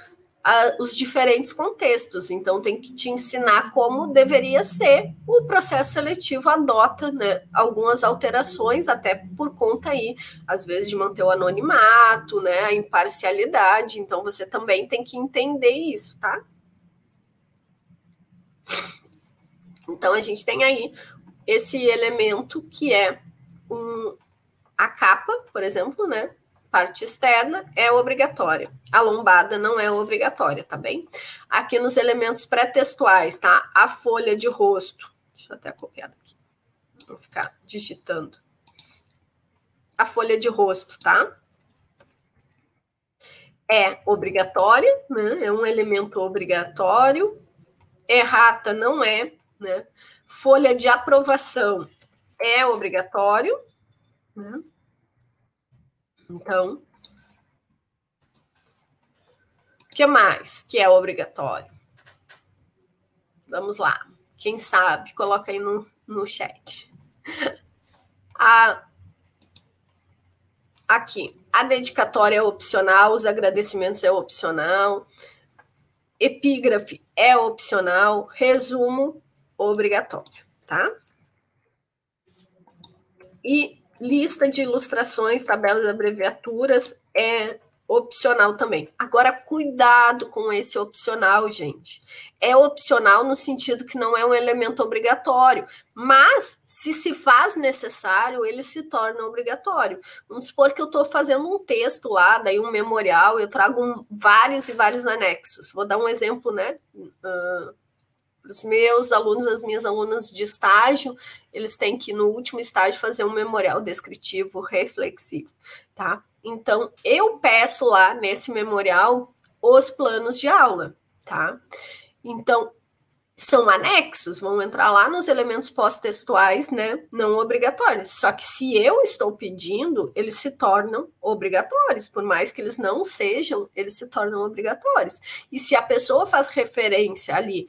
S1: os diferentes contextos. Então, tem que te ensinar como deveria ser. O processo seletivo adota, né, algumas alterações, até por conta aí, às vezes, de manter o anonimato, né, a imparcialidade. Então, você também tem que entender isso, tá? Então, a gente tem aí esse elemento que é a capa, por exemplo, né? Parte externa é obrigatória. A lombada não é obrigatória, tá bem? Aqui nos elementos pré-textuais, tá? A folha de rosto. Deixa eu até copiar aqui. Vou ficar digitando. A folha de rosto, tá? É obrigatória, né? É um elemento obrigatório. Errata não é, né? Folha de aprovação é obrigatório, né? Então, o que mais que é obrigatório? Vamos lá. Quem sabe, coloca aí no chat. Aqui, a dedicatória é opcional, os agradecimentos é opcional, epígrafe é opcional, resumo obrigatório, tá? E lista de ilustrações, tabelas, abreviaturas é opcional também. Agora, cuidado com esse opcional, gente. É opcional no sentido que não é um elemento obrigatório, mas se faz necessário, ele se torna obrigatório. Vamos supor que eu estou fazendo um texto lá, daí um memorial, eu trago vários e vários anexos. Vou dar um exemplo, né? Os meus alunos, as minhas alunas de estágio, eles têm que, no último estágio, fazer um memorial descritivo reflexivo, tá? Então, eu peço lá nesse memorial os planos de aula, tá? Então, são anexos, vão entrar lá nos elementos pós-textuais, né? Não obrigatórios. Só que se eu estou pedindo, eles se tornam obrigatórios. Por mais que eles não sejam, eles se tornam obrigatórios. E se a pessoa faz referência ali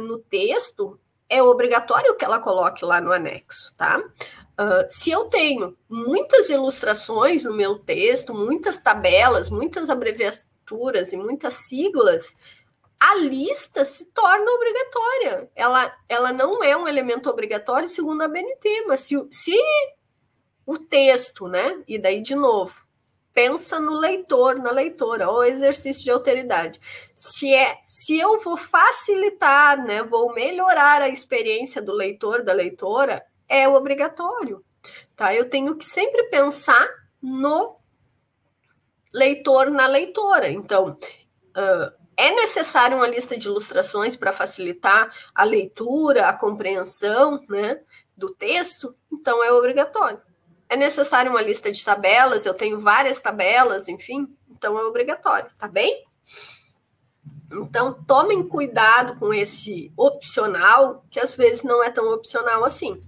S1: no texto, é obrigatório que ela coloque lá no anexo, tá? Se eu tenho muitas ilustrações no meu texto, muitas tabelas, muitas abreviaturas e muitas siglas, a lista se torna obrigatória. Ela não é um elemento obrigatório segundo a BNT, mas se o texto, né? E daí, de novo, pensa no leitor, na leitora, o exercício de alteridade. Se eu vou facilitar, né? Vou melhorar a experiência do leitor, da leitora, é obrigatório, tá? Eu tenho que sempre pensar no leitor, na leitora. Então, é necessário uma lista de ilustrações para facilitar a leitura, a compreensão, né, do texto? Então, é obrigatório. É necessário uma lista de tabelas, eu tenho várias tabelas, enfim, então é obrigatório, tá bem? Então, tomem cuidado com esse opcional, que às vezes não é tão opcional assim.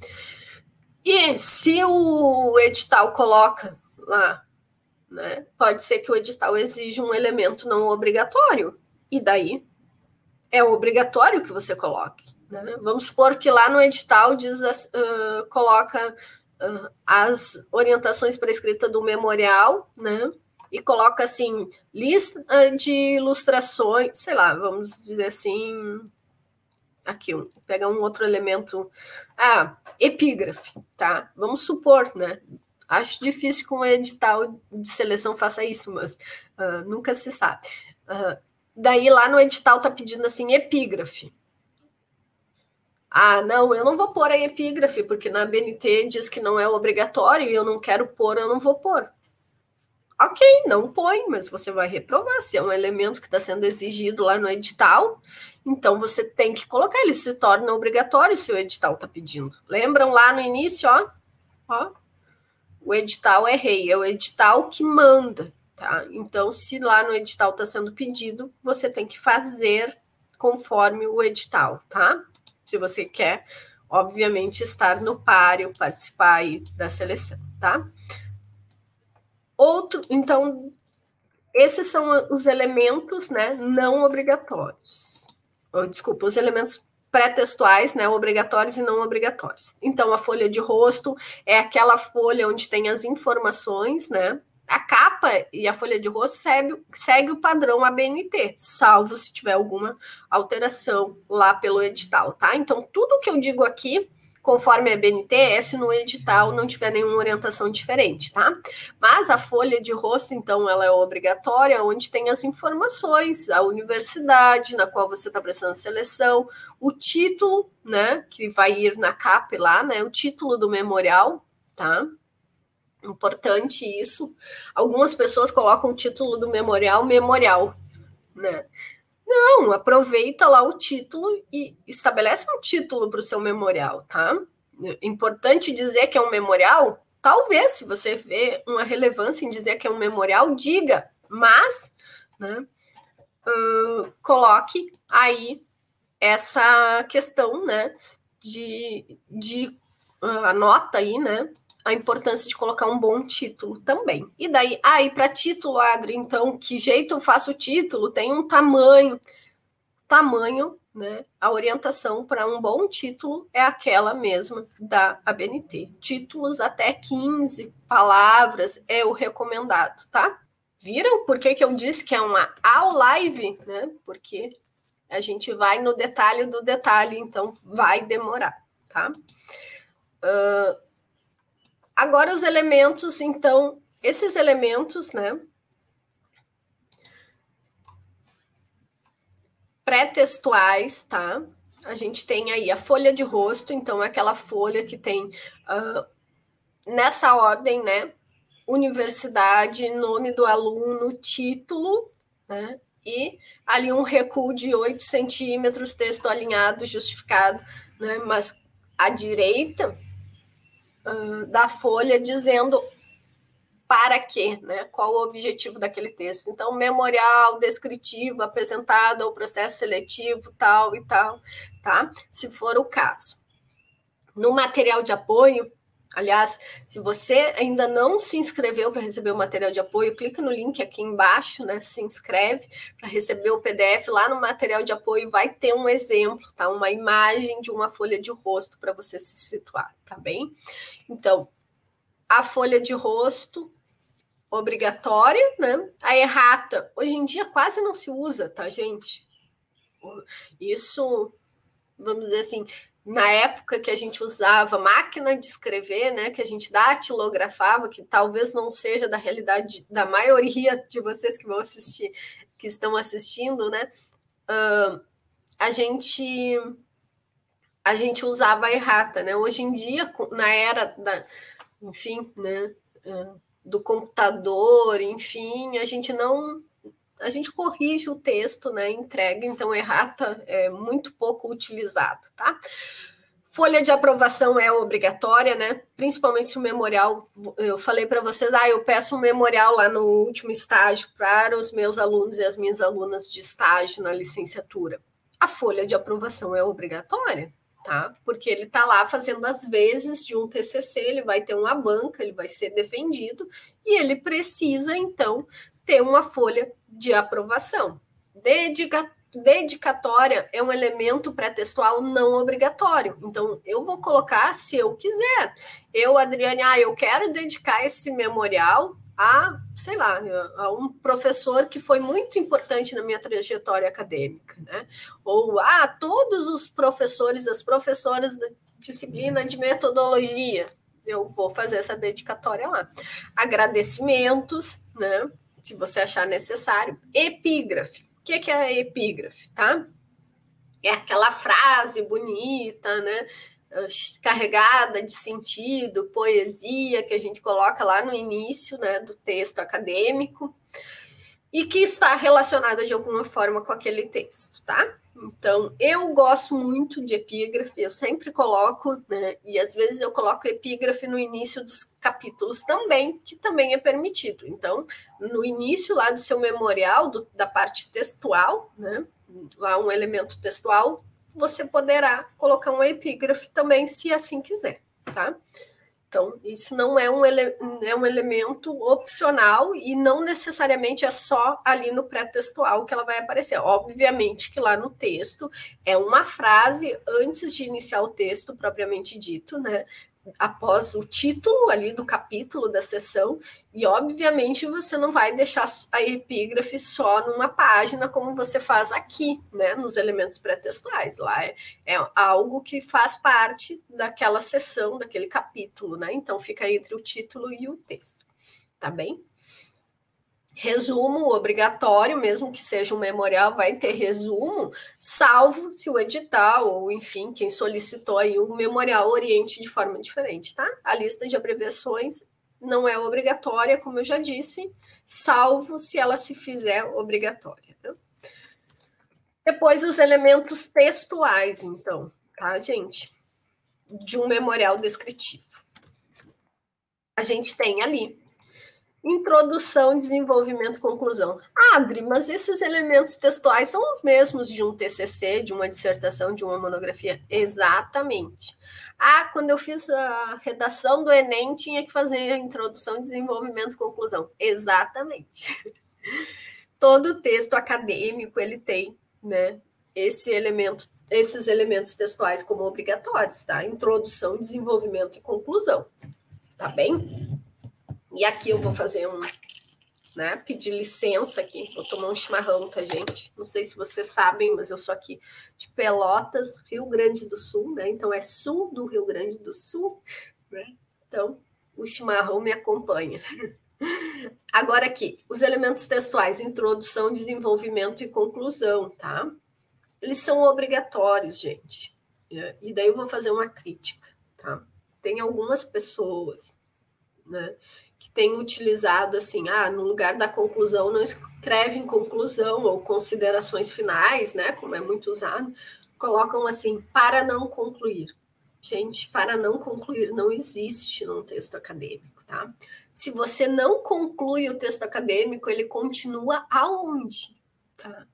S1: E se o edital coloca lá, né, pode ser que o edital exija um elemento não obrigatório, e daí é obrigatório que você coloque, né? Vamos supor que lá no edital diz, coloca as orientações para escrita do memorial, né? E coloca assim, lista de ilustrações, sei lá, vamos dizer assim, aqui, pega um outro elemento, epígrafe, tá? Vamos supor, né? Acho difícil que um edital de seleção faça isso, mas nunca se sabe. Daí lá no edital tá pedindo assim, epígrafe. Não, eu não vou pôr a epígrafe, porque na BNT diz que não é obrigatório e eu não quero pôr, eu não vou pôr. Ok, não põe, mas você vai reprovar. Se é um elemento que está sendo exigido lá no edital, então você tem que colocar, ele se torna obrigatório se o edital está pedindo. Lembram lá no início, ó, o edital é rei, é o edital que manda. Tá? Então, se lá no edital está sendo pedido, você tem que fazer conforme o edital, tá? Se você quer, obviamente, estar no páreo, participar aí da seleção, tá? Então, esses são os elementos, né, não obrigatórios. Desculpa, os elementos pré-textuais, né, obrigatórios e não obrigatórios. Então, a folha de rosto é aquela folha onde tem as informações, né? A capa e a folha de rosto segue o padrão ABNT, salvo se tiver alguma alteração lá pelo edital, tá? Então, tudo que eu digo aqui, conforme a ABNT, é se no edital não tiver nenhuma orientação diferente, tá? Mas a folha de rosto, então, ela é obrigatória, onde tem as informações, a universidade na qual você está prestando seleção, o título, né, que vai ir na capa lá, né, o título do memorial, tá? Importante isso. Algumas pessoas colocam o título do memorial, né? Não, aproveita lá o título e estabelece um título para o seu memorial, tá? Importante dizer que é um memorial, talvez, se você vê uma relevância em dizer que é um memorial, diga, mas, né, coloque aí essa questão, né, anota aí, né, a importância de colocar um bom título também. E daí, e para título, Adri, então, que jeito eu faço o título? Tem um tamanho, né? A orientação para um bom título é aquela mesma da ABNT. Títulos até 15 palavras é o recomendado, tá? Viram por que eu disse que é uma aula live, né? Porque a gente vai no detalhe do detalhe, então vai demorar, tá? Agora os elementos, então, esses elementos, né? Pré-textuais, tá? A gente tem aí a folha de rosto, então é aquela folha que tem nessa ordem, né? Universidade, nome do aluno, título, né? E ali um recuo de 8 centímetros, texto alinhado, justificado, né? Mas à direita da folha dizendo para quê, né? Qual o objetivo daquele texto. Então, memorial, descritivo, apresentado ao processo seletivo, tal e tal, tá? Se for o caso. No material de apoio, aliás, se você ainda não se inscreveu para receber o material de apoio, clica no link aqui embaixo, né? Se inscreve para receber o PDF. Lá no material de apoio vai ter um exemplo, tá? Uma imagem de uma folha de rosto para você se situar, tá bem? Então, a folha de rosto obrigatória, né? A errata, hoje em dia quase não se usa, tá, gente? Isso, vamos dizer assim, na época que a gente usava máquina de escrever, né, que a gente datilografava, que talvez não seja da realidade da maioria de vocês que vão assistir, que estão assistindo, né, a gente usava a errata, né? Hoje em dia, na era da, enfim, né, do computador, enfim, a gente corrige o texto, né, entrega, então errata é muito pouco utilizado, tá? Folha de aprovação é obrigatória, né? Principalmente se o memorial, eu falei para vocês, eu peço um memorial lá no último estágio para os meus alunos e as minhas alunas de estágio na licenciatura. A folha de aprovação é obrigatória, tá? Porque ele está lá fazendo as vezes de um TCC, ele vai ter uma banca, ele vai ser defendido e ele precisa, então, ter uma folha de aprovação. Dedicatória é um elemento pré-textual não obrigatório. Então, eu vou colocar se eu quiser. Eu, Adriane, eu quero dedicar esse memorial a, sei lá, a um professor que foi muito importante na minha trajetória acadêmica, né? Ou a todos os professores, as professoras da disciplina de metodologia. Eu vou fazer essa dedicatória lá. Agradecimentos, né? Se você achar necessário. Epígrafe. O que é a epígrafe, tá? É aquela frase bonita, né? Carregada de sentido, poesia, que a gente coloca lá no início, né, do texto acadêmico, e que está relacionada de alguma forma com aquele texto, tá? Então, eu gosto muito de epígrafe, eu sempre coloco, né, e às vezes eu coloco epígrafe no início dos capítulos também, que também é permitido. Então, no início lá do seu memorial, da parte textual, né, lá um elemento textual, você poderá colocar uma epígrafe também, se assim quiser, tá? Então, isso não é um elemento opcional e não necessariamente é só ali no pré-textual que ela vai aparecer. Obviamente que lá no texto é uma frase antes de iniciar o texto propriamente dito, né? Após o título ali do capítulo da sessão, e obviamente você não vai deixar a epígrafe só numa página como você faz aqui, né, nos elementos pré-textuais. Lá é algo que faz parte daquela sessão, daquele capítulo, né? Então fica entre o título e o texto, tá bem? Resumo obrigatório, mesmo que seja um memorial, vai ter resumo, salvo se o edital, ou enfim, quem solicitou aí o memorial oriente de forma diferente, tá? A lista de abreviações não é obrigatória, como eu já disse, salvo se ela se fizer obrigatória, né? Depois, os elementos textuais, então, tá, gente? De um memorial descritivo. A gente tem ali introdução, desenvolvimento, conclusão. Adri, mas esses elementos textuais são os mesmos de um TCC, de uma dissertação, de uma monografia? Exatamente. Ah, quando eu fiz a redação do Enem, tinha que fazer a introdução, desenvolvimento, conclusão. Exatamente. Todo texto acadêmico, ele tem, né, esses elementos textuais como obrigatórios, tá? Introdução, desenvolvimento e conclusão. Tá bem? E aqui eu vou fazer né, pedir licença aqui, vou tomar um chimarrão, tá, gente? Não sei se vocês sabem, mas eu sou aqui de Pelotas, Rio Grande do Sul, né? Então é sul do Rio Grande do Sul, né? Então o chimarrão me acompanha. Agora aqui, os elementos textuais, introdução, desenvolvimento e conclusão, tá? Eles são obrigatórios, gente. E daí eu vou fazer uma crítica, tá? Tem algumas pessoas, né, que têm utilizado assim, no lugar da conclusão, não escrevem conclusão ou considerações finais, né, como é muito usado, colocam assim, para não concluir. Gente, para não concluir não existe num texto acadêmico, tá? Se você não conclui o texto acadêmico, ele continua aonde? Tá?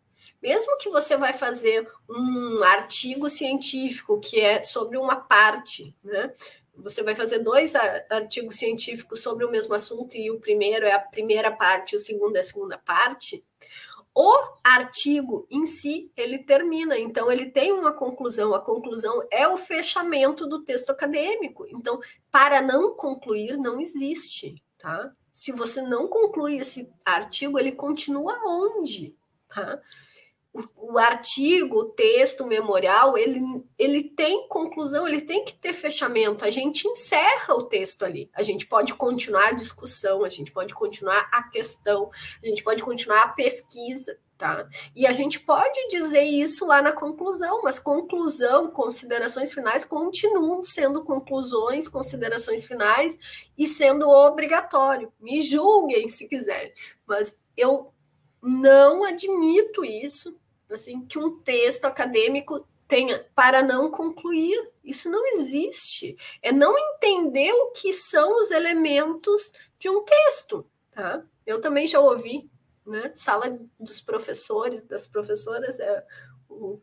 S1: Mesmo que você vai fazer um artigo científico que é sobre uma parte, né? Você vai fazer 2 artigos científicos sobre o mesmo assunto e o primeiro é a primeira parte e o segundo é a segunda parte. O artigo em si, ele termina, então ele tem uma conclusão. A conclusão é o fechamento do texto acadêmico. Então, para não concluir, não existe, tá? Se você não conclui esse artigo, ele continua onde, tá? O artigo, o texto, o memorial, ele tem conclusão, ele tem que ter fechamento. A gente encerra o texto ali. A gente pode continuar a discussão, a gente pode continuar a questão, a gente pode continuar a pesquisa, tá? E a gente pode dizer isso lá na conclusão, mas conclusão, considerações finais continuam sendo conclusões, considerações finais e sendo obrigatório. Me julguem se quiserem, mas eu não admito isso, assim, que um texto acadêmico tenha para não concluir. Isso não existe. É não entender o que são os elementos de um texto, tá? Eu também já ouvi, né? Sala dos professores, das professoras é o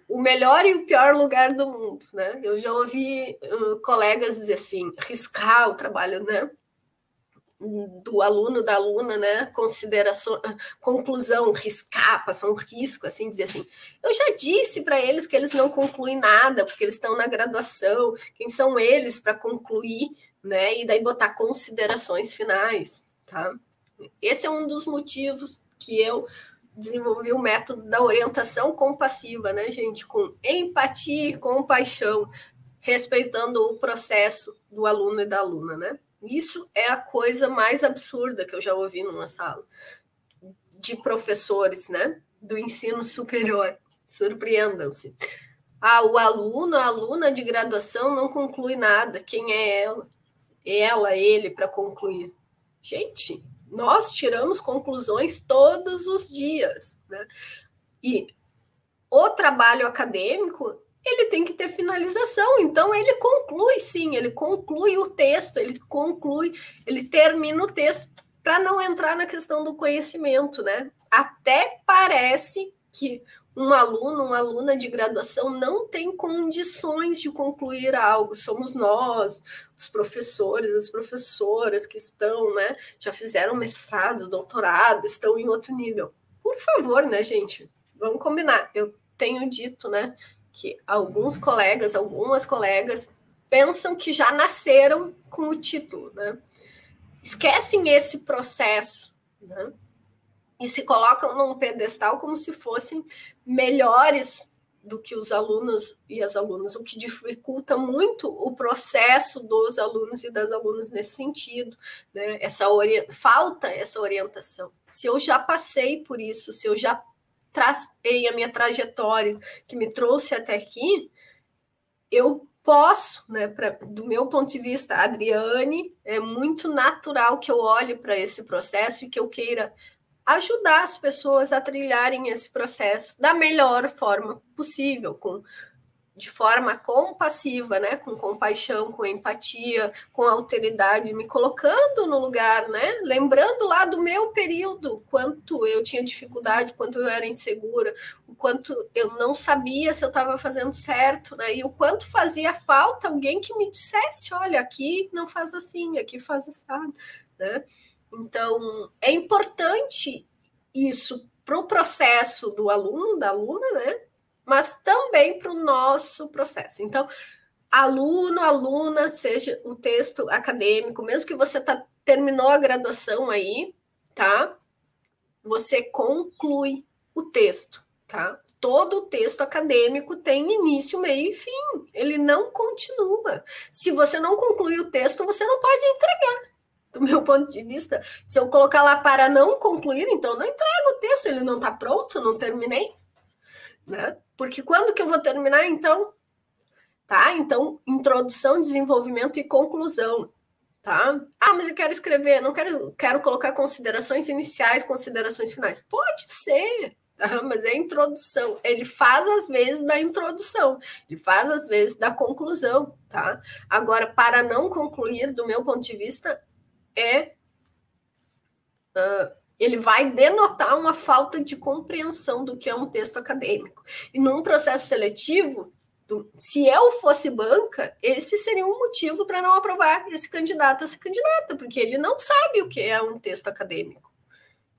S1: melhor e o pior lugar do mundo, né? Eu já ouvi colegas dizer assim, riscar o trabalho, né, do aluno, da aluna, né, consideração, conclusão, riscar, passar um risco, assim, dizer assim, eu já disse para eles que eles não concluem nada, porque eles estão na graduação, quem são eles para concluir, né, e daí botar considerações finais, tá? Esse é um dos motivos que eu desenvolvi o método da orientação compassiva, né, gente, com empatia e compaixão, respeitando o processo do aluno e da aluna, né? Isso é a coisa mais absurda que eu já ouvi numa sala de professores, né, do ensino superior. Surpreendam-se. O aluno, a aluna de graduação não conclui nada. Quem é ela? Ela, ele, para concluir. Gente, nós tiramos conclusões todos os dias, né? E o trabalho acadêmico, ele tem que ter finalização, então ele conclui, sim, ele conclui o texto, ele termina o texto, para não entrar na questão do conhecimento, né? Até parece que um aluno, uma aluna de graduação não tem condições de concluir algo, somos nós, os professores, as professoras que estão, né, já fizeram mestrado, doutorado, estão em outro nível. Por favor, né, gente? Vamos combinar. Eu tenho dito, né, que algumas colegas pensam que já nasceram com o título, né? Esquecem esse processo, né? E se colocam num pedestal como se fossem melhores do que os alunos e as alunas, o que dificulta muito o processo dos alunos e das alunas nesse sentido, né? Falta essa orientação. Se eu já passei por isso, se eu já tracei a minha trajetória que me trouxe até aqui, eu posso, né, do meu ponto de vista, Adriane, é muito natural que eu olhe para esse processo e que eu queira ajudar as pessoas a trilharem esse processo da melhor forma possível, com de forma compassiva, né? Com compaixão, com empatia, com alteridade, me colocando no lugar, né? Lembrando lá do meu período, quanto eu tinha dificuldade, quanto eu era insegura, o quanto eu não sabia se eu estava fazendo certo, né? E o quanto fazia falta alguém que me dissesse, olha, aqui não faz assim, aqui faz assim, né? Então, é importante isso para o processo do aluno, da aluna, né? Mas também para o nosso processo. Então, aluno, aluna, seja o texto acadêmico, mesmo que você terminou a graduação aí, tá? Você conclui o texto, tá? Todo o texto acadêmico tem início, meio e fim. Ele não continua. Se você não conclui o texto, você não pode entregar. Do meu ponto de vista, se eu colocar lá para não concluir, então não entrego o texto, ele não está pronto, não terminei, né? Porque quando que eu vou terminar, então? Tá? Então, introdução, desenvolvimento e conclusão, tá? Ah, mas eu quero escrever, não quero colocar considerações iniciais, considerações finais. Pode ser, tá? Mas é introdução. Ele faz às vezes da introdução, ele faz às vezes da conclusão, tá? Agora, para não concluir, do meu ponto de vista, ele vai denotar uma falta de compreensão do que é um texto acadêmico. E num processo seletivo, se eu fosse banca, esse seria um motivo para não aprovar esse candidato, essa candidata, porque ele não sabe o que é um texto acadêmico.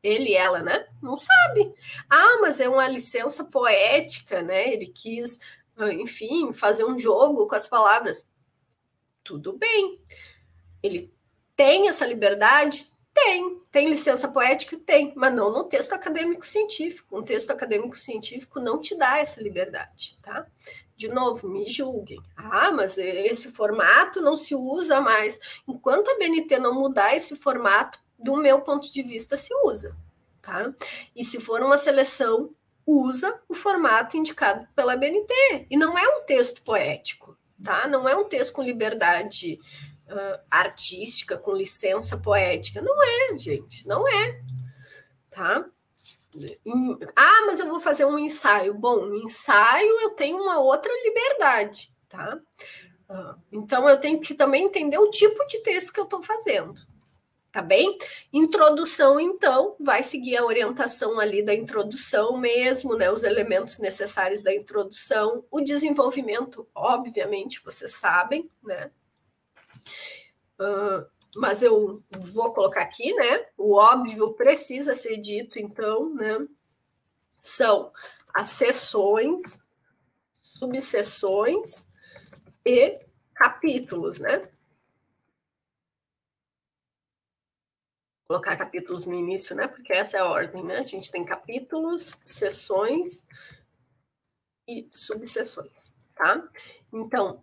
S1: Ele, ela, né? Não sabe. Ah, mas é uma licença poética, né? Ele quis, enfim, fazer um jogo com as palavras. Tudo bem. Ele tem essa liberdade? Tem licença poética? Tem, mas não no texto acadêmico científico. Um texto acadêmico científico não te dá essa liberdade, tá? De novo, me julguem. Ah, mas esse formato não se usa mais. Enquanto a BNT não mudar esse formato, do meu ponto de vista, se usa, tá? E se for uma seleção, usa o formato indicado pela BNT. E não é um texto poético, tá? Não é um texto com liberdade artística, com licença poética. Não é, gente, não é, tá? Ah, mas eu vou fazer um ensaio. Bom, um ensaio eu tenho uma outra liberdade, tá? Então eu tenho que também entender o tipo de texto que eu estou fazendo, tá bem? Introdução, então, vai seguir a orientação ali da introdução mesmo, né? Os elementos necessários da introdução, o desenvolvimento, obviamente, vocês sabem, né? Mas eu vou colocar aqui, né? O óbvio precisa ser dito, então, né? São as seções, subseções e capítulos, né? Vou colocar capítulos no início, né? Porque essa é a ordem, né? A gente tem capítulos, seções e subseções, tá? Então,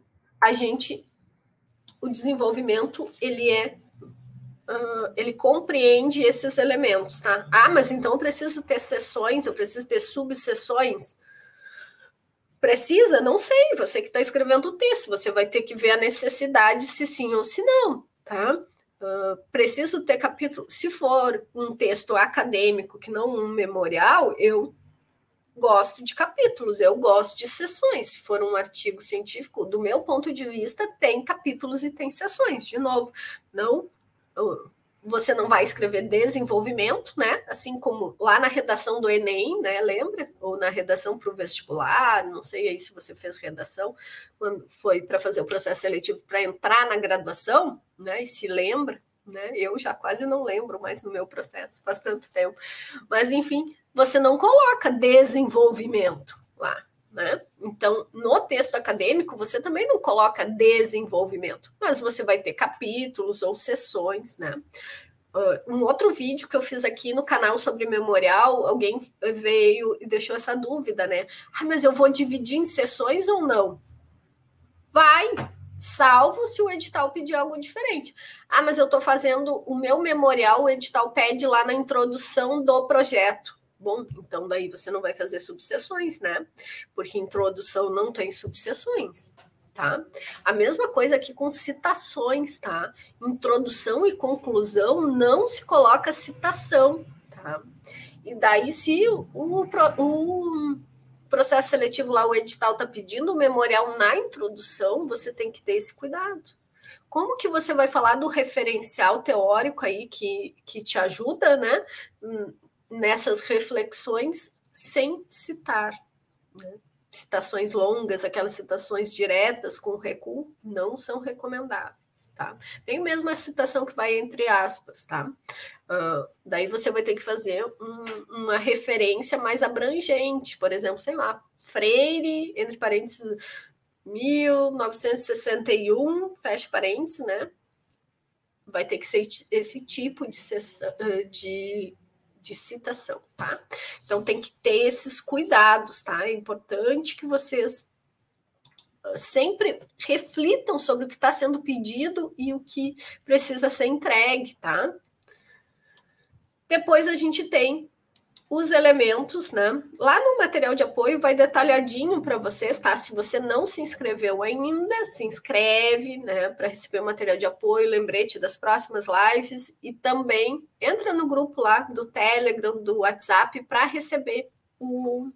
S1: o desenvolvimento, ele compreende esses elementos, tá? Ah, mas então eu preciso ter seções, eu preciso ter subseções? Precisa? Não sei, você que está escrevendo o texto, você vai ter que ver a necessidade, se sim ou se não, tá? Preciso ter capítulo. Se for um texto acadêmico, que não um memorial, eu gosto de capítulos, eu gosto de seções. Se for um artigo científico, do meu ponto de vista, tem capítulos e tem seções. De novo, não, você não vai escrever desenvolvimento, né? Assim como lá na redação do Enem, né? Lembra? Ou na redação para o vestibular, não sei aí se você fez redação, quando foi para fazer o processo seletivo para entrar na graduação, né? E se lembra, né? Eu já quase não lembro mais no meu processo, faz tanto tempo. Mas, enfim, você não coloca desenvolvimento lá, né? Então, no texto acadêmico, você também não coloca desenvolvimento, mas você vai ter capítulos ou seções, né? Um outro vídeo que eu fiz aqui no canal sobre memorial, alguém veio e deixou essa dúvida, né? Ah, mas eu vou dividir em seções ou não? Vai, salvo se o edital pedir algo diferente. Ah, mas eu estou fazendo o meu memorial, o edital pede lá na introdução do projeto. Bom, então daí você não vai fazer subseções, né? Porque introdução não tem subseções, tá? A mesma coisa aqui com citações, tá? Introdução e conclusão não se coloca citação, tá? E daí se o processo seletivo lá, o edital está pedindo o memorial na introdução, você tem que ter esse cuidado. Como que você vai falar do referencial teórico aí que te ajuda, né, nessas reflexões sem citar, né? Citações longas, aquelas citações diretas com recuo, não são recomendáveis, tá? Nem mesmo a citação que vai entre aspas, tá? Daí você vai ter que fazer uma referência mais abrangente, por exemplo, sei lá, Freire, entre parênteses, 1961, fecha parênteses, né? Vai ter que ser esse tipo de citação, tá? Então tem que ter esses cuidados, tá? É importante que vocês sempre reflitam sobre o que está sendo pedido e o que precisa ser entregue, tá? Depois a gente tem os elementos, né? Lá no material de apoio vai detalhadinho para vocês, tá? Se você não se inscreveu ainda, se inscreve, né? Para receber o material de apoio, lembrete das próximas lives e também entra no grupo lá do Telegram, do WhatsApp para receber o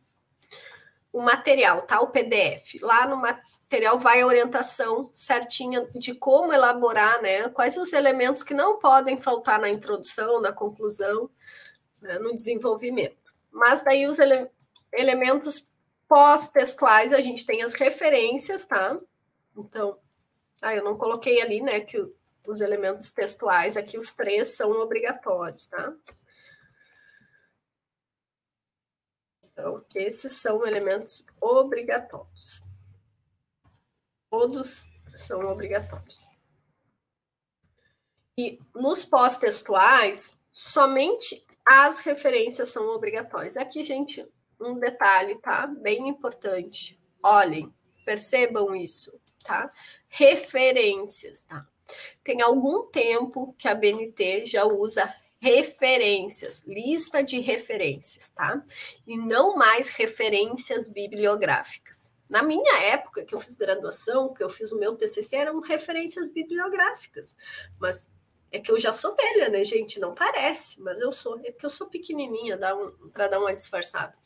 S1: material, tá? O PDF. Lá no material vai a orientação certinha de como elaborar, né? Quais os elementos que não podem faltar na introdução, na conclusão, né, no desenvolvimento. Mas daí os elementos pós-textuais, a gente tem as referências, tá? Então, eu não coloquei ali, né, que os elementos textuais, aqui os 3 são obrigatórios, tá? Então, esses são elementos obrigatórios. Todos são obrigatórios. E nos pós-textuais, somente as referências são obrigatórias. Aqui, gente, um detalhe, tá? Bem importante. Olhem, percebam isso, tá? Referências, tá? Tem algum tempo que a BNT já usa referências, lista de referências, tá? E não mais referências bibliográficas. Na minha época, que eu fiz graduação, que eu fiz o meu TCC, eram referências bibliográficas, mas é que eu já sou velha, né, gente? Não parece, mas eu sou. É que eu sou pequenininha, para dar uma disfarçada.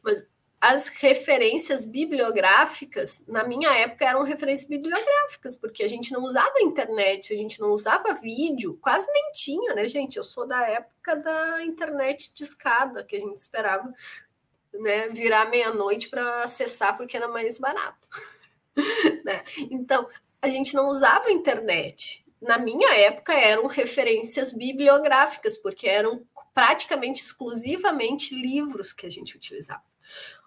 S1: Mas as referências bibliográficas, na minha época, eram referências bibliográficas, porque a gente não usava internet, a gente não usava vídeo, quase nem tinha, né, gente? Eu sou da época da internet discada, que a gente esperava, né, virar meia-noite para acessar, porque era mais barato. Né? Então, a gente não usava internet. Na minha época, eram referências bibliográficas, porque eram praticamente exclusivamente livros que a gente utilizava.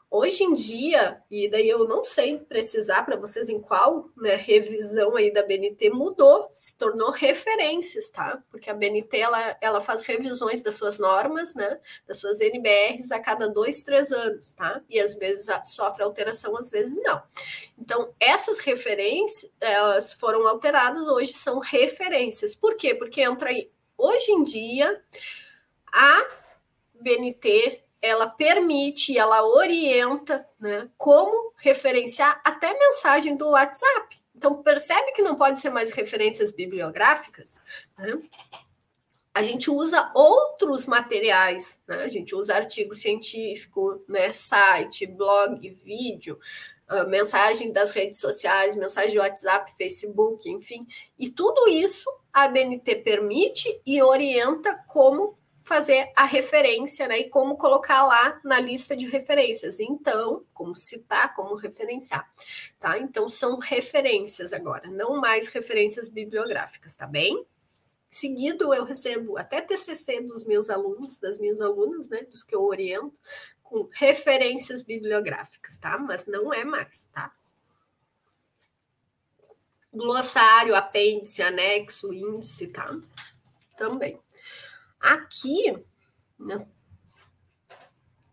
S1: Hoje em dia, e daí eu não sei precisar para vocês em qual, né, revisão aí da BNT mudou, se tornou referências, tá? Porque a BNT, ela faz revisões das suas normas, né, das suas NBRs a cada 2, 3 anos, tá? E às vezes sofre alteração, às vezes não. Então, essas referências, elas foram alteradas, hoje são referências. Por quê? Porque entra aí, hoje em dia, a BNT, ela permite, ela orienta, né, como referenciar até mensagem do WhatsApp. Então, percebe que não pode ser mais referências bibliográficas, né? A gente usa outros materiais, né? A gente usa artigo científico, né, site, blog, vídeo, mensagem das redes sociais, mensagem de WhatsApp, Facebook, enfim. E tudo isso a BNT permite e orienta como fazer a referência, né? E como colocar lá na lista de referências. Então, como citar, como referenciar, tá? Então, são referências agora, não mais referências bibliográficas, tá bem? Seguido, eu recebo até TCC dos meus alunos, das minhas alunas, né? Dos que eu oriento, com referências bibliográficas, tá? Mas não é mais, tá? Glossário, apêndice, anexo, índice, tá? Também. Aqui, né,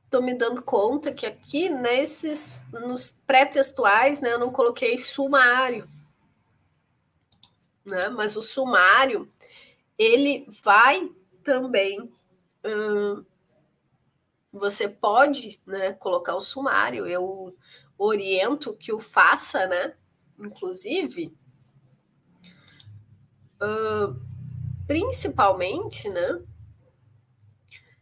S1: tô me dando conta que aqui, nos pré-textuais, né, eu não coloquei sumário, né? Mas o sumário, ele vai também... você pode, né, colocar o sumário, eu oriento que o faça, né, inclusive, principalmente, né,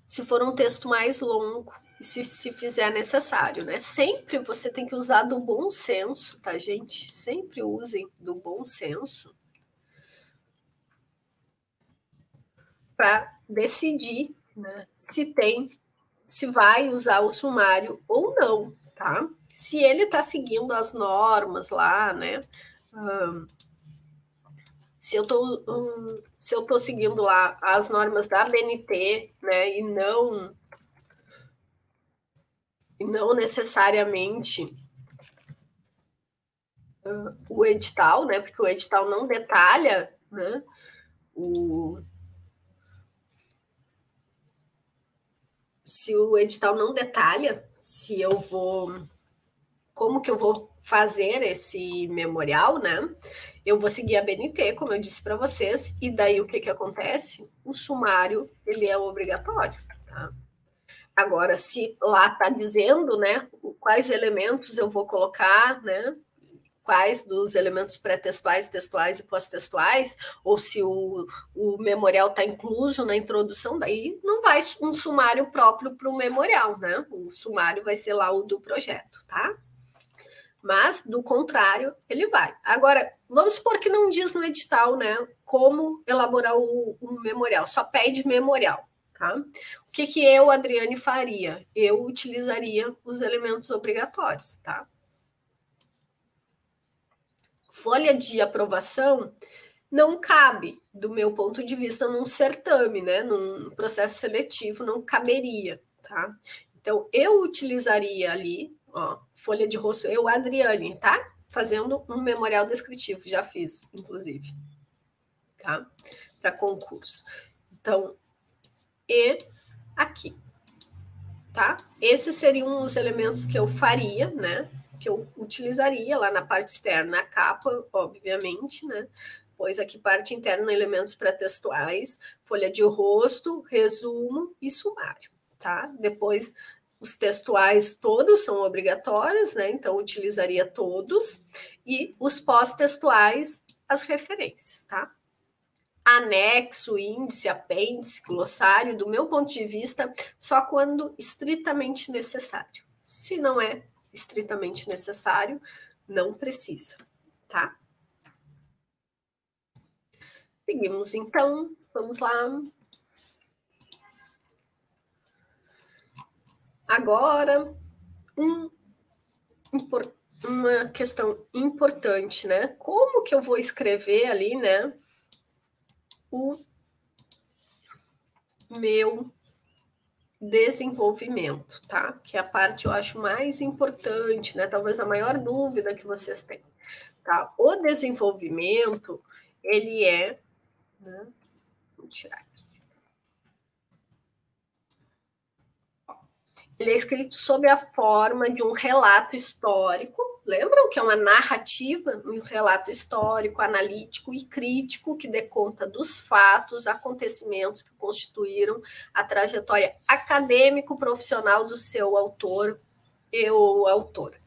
S1: se for um texto mais longo, se fizer necessário, né? Sempre você tem que usar do bom senso, tá, gente? Sempre usem do bom senso para decidir, né, se vai usar o sumário ou não, tá? Se ele está seguindo as normas lá, né? Se eu estou seguindo lá as normas da BNT, né? E não necessariamente o edital, né? Porque o edital não detalha, né? Se o edital não detalha, se eu vou, como que eu vou fazer esse memorial, né? Eu vou seguir a BNT, como eu disse para vocês, e daí o que acontece? O sumário, ele é obrigatório, tá? Agora, se lá está dizendo, né, quais elementos eu vou colocar, né, quais dos elementos pré-textuais, textuais e pós-textuais, ou se o memorial está incluso na introdução, daí não vai um sumário próprio para o memorial, né? O sumário vai ser lá o do projeto, tá? Mas, do contrário, ele vai. Agora, vamos supor que não diz no edital, né, como elaborar o memorial, só pede memorial, tá? O que eu, Adriane, faria? Eu utilizaria os elementos obrigatórios, tá? Folha de aprovação não cabe, do meu ponto de vista, num certame, né? Num processo seletivo, não caberia, tá? Então, eu utilizaria ali, ó, folha de rosto, eu, Adriane, tá? Fazendo um memorial descritivo, já fiz, inclusive, tá? Para concurso. Então, e aqui, tá? Esses seriam os elementos que eu faria, né? Que eu utilizaria lá na parte externa, a capa, obviamente, né? Pois aqui parte interna, elementos pré-textuais, folha de rosto, resumo e sumário, tá? Depois, os textuais todos são obrigatórios, né? Então, utilizaria todos. E os pós-textuais, as referências, tá? Anexo, índice, apêndice, glossário, do meu ponto de vista, só quando estritamente necessário. Se não é estritamente necessário, não precisa, tá? Seguimos, então, vamos lá. Agora, uma questão importante, né? Como que eu vou escrever ali, né, o meu desenvolvimento, tá? Que é a parte eu acho mais importante, né? Talvez a maior dúvida que vocês têm, tá? O desenvolvimento, ele é, né? Vou tirar aqui. Ele é escrito sob a forma de um relato histórico. Lembram que é uma narrativa, um relato histórico, analítico e crítico que dê conta dos fatos, acontecimentos que constituíram a trajetória acadêmico-profissional do seu autor ou autora.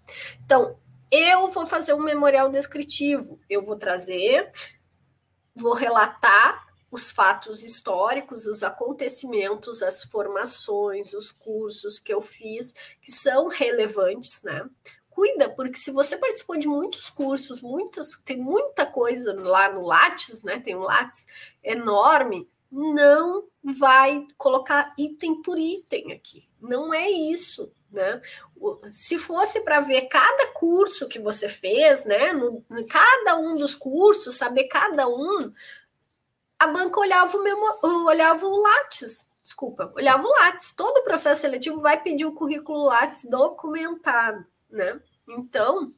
S1: Então, eu vou fazer um memorial descritivo. Eu vou trazer, vou relatar os fatos históricos, os acontecimentos, as formações, os cursos que eu fiz, que são relevantes, né? Cuida, porque se você participou de muitos cursos, tem muita coisa lá no Lattes, né? Tem um Lattes enorme, não vai colocar item por item aqui. Não é isso, né? Se fosse para ver cada curso que você fez, né? Cada um dos cursos, saber cada um, a banca olhava o Lattes, olhava o Lattes. Todo o processo seletivo vai pedir o currículo Lattes documentado, né? Então,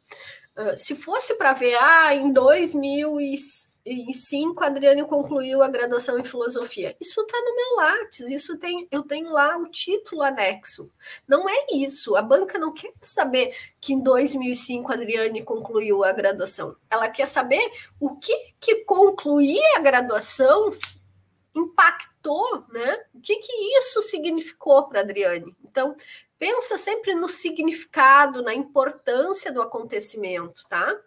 S1: se fosse para ver, em 2005 a Adriane concluiu a graduação em filosofia. Isso está no meu Lattes, eu tenho lá o título anexo. Não é isso. A banca não quer saber que em 2005 a Adriane concluiu a graduação. Ela quer saber o que concluir a graduação impactou, né? O que isso significou para a Adriane? Então, pensa sempre no significado, na importância do acontecimento, tá?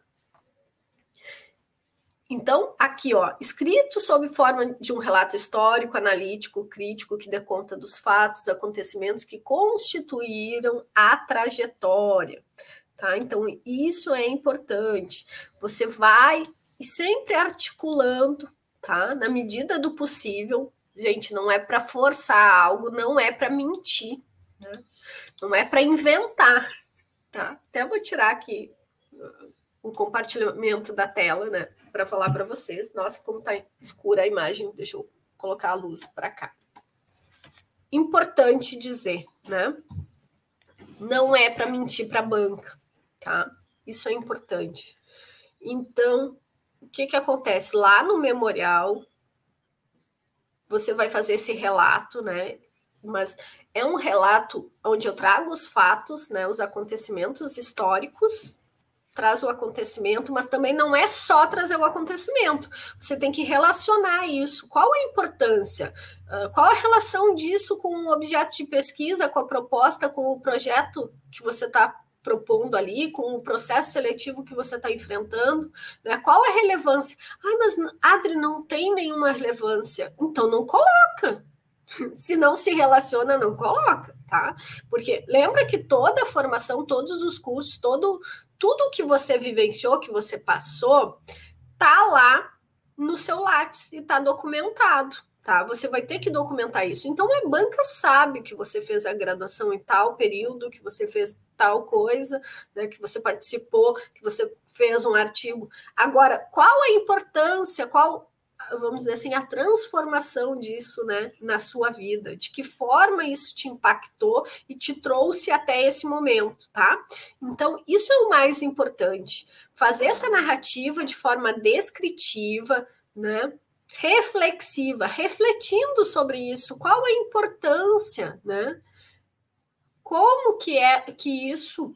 S1: Então, aqui, ó, escrito sob forma de um relato histórico, analítico, crítico, que dê conta dos fatos, acontecimentos que constituíram a trajetória, tá? Então, isso é importante. Você vai e sempre articulando, tá? Na medida do possível. Gente, não é para forçar algo, não é para mentir, né? Não é para inventar, tá? Até vou tirar aqui o compartilhamento da tela, né? Para falar para vocês. Nossa, como tá escura a imagem. Deixa eu colocar a luz para cá. Importante dizer, né? Não é para mentir para a banca, tá? Isso é importante. Então, o que acontece? Lá no memorial, você vai fazer esse relato, né? Mas é um relato onde eu trago os fatos, né? Os acontecimentos históricos, traz o acontecimento, mas também não é só trazer o acontecimento. Você tem que relacionar isso. Qual a importância? Qual a relação disso com o objeto de pesquisa, com a proposta, com o projeto que você está propondo ali, com o processo seletivo que você está enfrentando, né? Qual a relevância? Mas Adri, não tem nenhuma relevância. Então não coloca. Se não se relaciona, não coloca, tá? Porque lembra que toda a formação, todos os cursos, tudo que você vivenciou, que você passou, tá lá no seu Lattes e tá documentado, tá? Você vai ter que documentar isso. Então, a banca sabe que você fez a graduação em tal período, que você fez tal coisa, né, que você participou, que você fez um artigo. Agora, qual a importância, vamos dizer assim, a transformação disso, né, na sua vida, de que forma isso te impactou e te trouxe até esse momento, tá? Então, isso é o mais importante, fazer essa narrativa de forma descritiva, né, reflexiva, refletindo sobre isso, qual a importância, né? Como que é que isso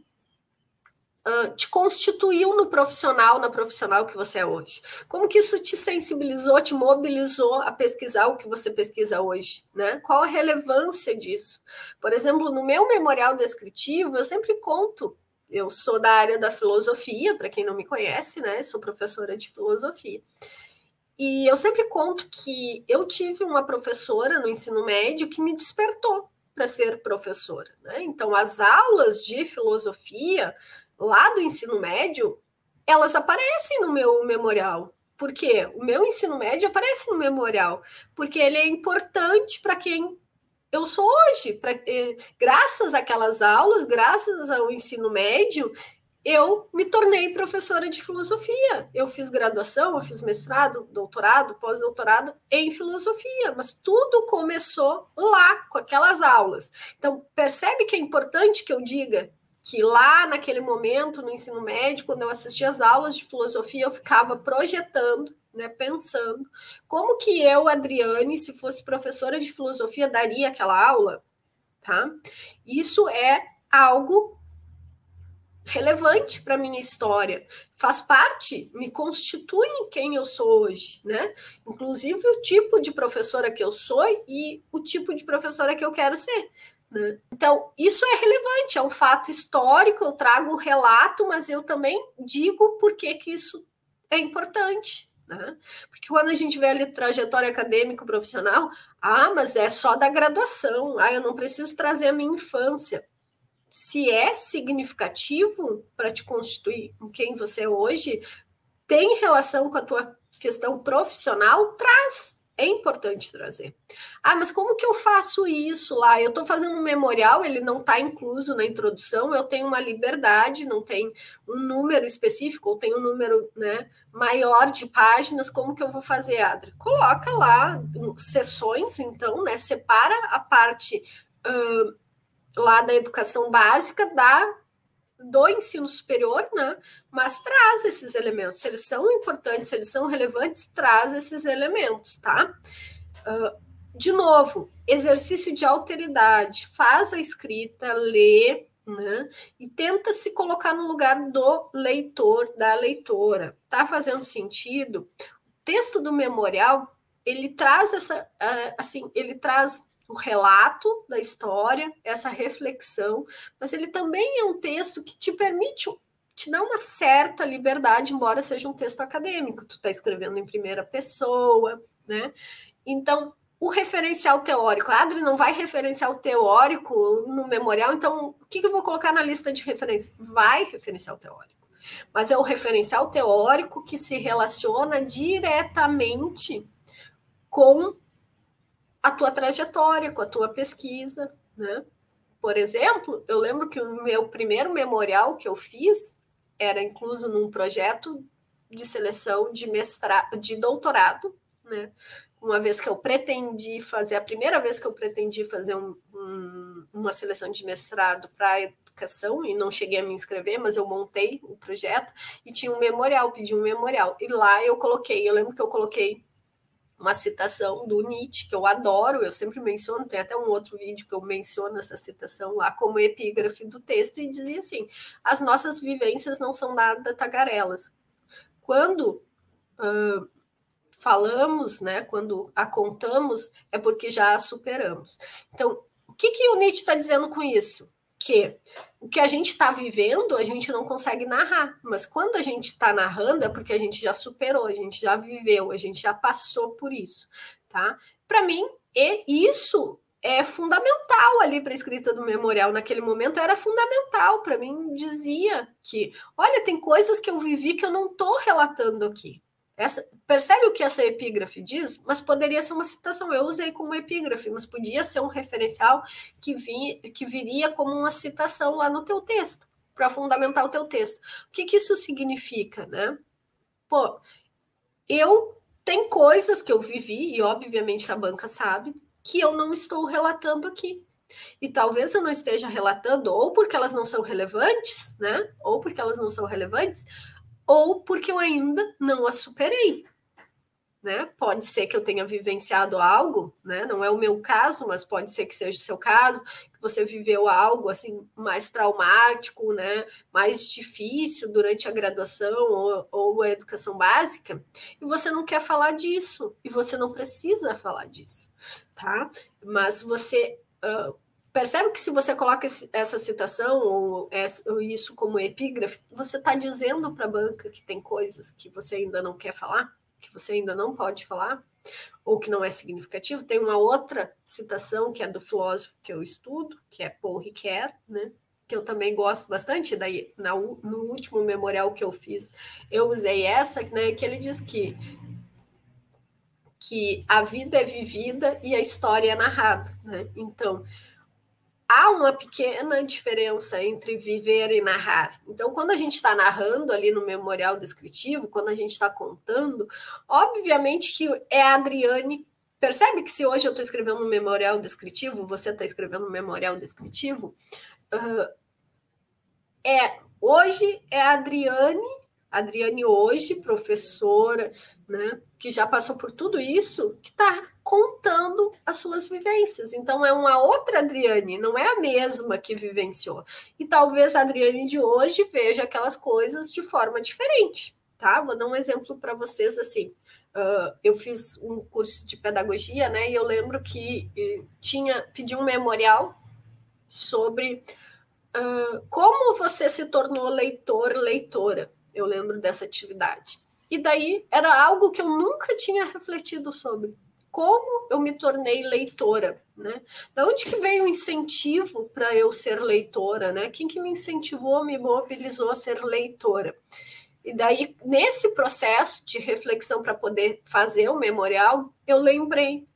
S1: te constituiu no profissional, na profissional que você é hoje? Como que isso te sensibilizou, te mobilizou a pesquisar o que você pesquisa hoje, né? Qual a relevância disso? Por exemplo, no meu memorial descritivo, eu sempre conto, eu sou da área da filosofia, para quem não me conhece, né? Sou professora de filosofia. E eu sempre conto que eu tive uma professora no ensino médio que me despertou para ser professora, né? Então, as aulas de filosofia lá do ensino médio, elas aparecem no meu memorial. Por quê? O meu ensino médio aparece no memorial, porque ele é importante para quem eu sou hoje. Graças àquelas aulas, graças ao ensino médio, eu me tornei professora de filosofia. Eu fiz graduação, eu fiz mestrado, doutorado, pós-doutorado em filosofia, mas tudo começou lá, com aquelas aulas. Então, percebe que é importante que eu diga que lá naquele momento, no ensino médio, quando eu assistia às aulas de filosofia, eu ficava projetando, né, pensando como que eu, Adriane, se fosse professora de filosofia, daria aquela aula, tá? Isso é algo relevante para minha história, faz parte, me constitui em quem eu sou hoje, né? Inclusive o tipo de professora que eu sou e o tipo de professora que eu quero ser, né? Então, isso é relevante, é um fato histórico, eu trago o relato, mas eu também digo por que isso é importante, né? Porque quando a gente vê ali trajetória acadêmica profissional, mas é só da graduação, eu não preciso trazer a minha infância. Se é significativo para te constituir em quem você é hoje, tem relação com a tua questão profissional, traz. É importante trazer. Mas como que eu faço isso lá? Eu estou fazendo um memorial, ele não está incluso na introdução, eu tenho uma liberdade, não tem um número específico, ou tem um número, né, maior de páginas, como que eu vou fazer, Adri? Coloca lá sessões, então, né, separa a parte lá da educação básica do ensino superior, né? Mas traz esses elementos. Se eles são importantes, se eles são relevantes, traz esses elementos, tá? De novo, exercício de alteridade. Faz a escrita, lê, né? E tenta se colocar no lugar do leitor, da leitora. Tá fazendo sentido? O texto do memorial, ele traz ele traz o relato da história, essa reflexão, mas ele também é um texto que te te dá uma certa liberdade, embora seja um texto acadêmico, tu está escrevendo em primeira pessoa, né? Então, o referencial teórico, a Adri não vai referenciar o teórico no memorial, então o que eu vou colocar na lista de referência? Vai referenciar o teórico, mas é o referencial teórico que se relaciona diretamente com a tua trajetória, com a tua pesquisa, né? Por exemplo, eu lembro que o meu primeiro memorial que eu fiz era incluso num projeto de seleção de mestrado, de doutorado, né? Uma vez que eu pretendi fazer, a primeira vez que eu pretendi fazer uma seleção de mestrado para educação, e não cheguei a me inscrever, mas eu montei o projeto, e tinha um memorial, pedi um memorial, e lá eu lembro que eu coloquei uma citação do Nietzsche, que eu adoro, eu sempre menciono, tem até um outro vídeo que eu menciono essa citação lá como epígrafe do texto, e dizia assim, as nossas vivências não são nada tagarelas. Quando falamos, né, quando a contamos, é porque já a superamos. Então, o que o Nietzsche está dizendo com isso? Que o que a gente está vivendo, a gente não consegue narrar, mas quando a gente está narrando é porque a gente já superou, a gente já viveu, a gente já passou por isso, tá? Para mim, isso é fundamental ali para a escrita do memorial naquele momento, era fundamental para mim, dizia que, olha, tem coisas que eu vivi que eu não estou relatando aqui. Percebe o que essa epígrafe diz? Mas poderia ser uma citação, eu usei como epígrafe, mas podia ser um referencial que viria como uma citação lá no teu texto, para fundamentar o teu texto. O que isso significa, né? Pô, tem coisas que eu vivi, e obviamente que a banca sabe, que eu não estou relatando aqui. E talvez eu não esteja relatando ou porque elas não são relevantes, né? Ou porque elas não são relevantes, ou porque eu ainda não a superei, né? Pode ser que eu tenha vivenciado algo, né? Não é o meu caso, mas pode ser que seja o seu caso, que você viveu algo assim mais traumático, né? Mais difícil durante a graduação ou a educação básica, e você não quer falar disso, e você não precisa falar disso, tá? Mas você percebe que se você coloca essa citação ou isso como epígrafe, você está dizendo para a banca que tem coisas que você ainda não quer falar, que você ainda não pode falar, ou que não é significativo. Tem uma outra citação que é do filósofo que eu estudo, que é Paul Ricoeur, né? Que eu também gosto bastante, daí no último memorial que eu fiz, eu usei essa, né? Que ele diz que a vida é vivida e a história é narrada, né? Então, há uma pequena diferença entre viver e narrar. Então, quando a gente está narrando ali no memorial descritivo, quando a gente está contando, obviamente que é a Adriane. Percebe que se hoje eu estou escrevendo um memorial descritivo, você está escrevendo um memorial descritivo, hoje é a Adriane hoje, professora, né, que já passou por tudo isso, que está contando as suas vivências. Então, é uma outra Adriane, não é a mesma que vivenciou. E talvez a Adriane de hoje veja aquelas coisas de forma diferente, tá? Vou dar um exemplo para vocês, assim. Eu fiz um curso de pedagogia, né, e eu lembro que pedi um memorial sobre como você se tornou leitora. Eu lembro dessa atividade. E daí era algo que eu nunca tinha refletido sobre. Como eu me tornei leitora, né? Da onde que veio o incentivo para eu ser leitora, né? Quem que me incentivou, me mobilizou a ser leitora? E daí, nesse processo de reflexão para poder fazer o memorial, eu lembrei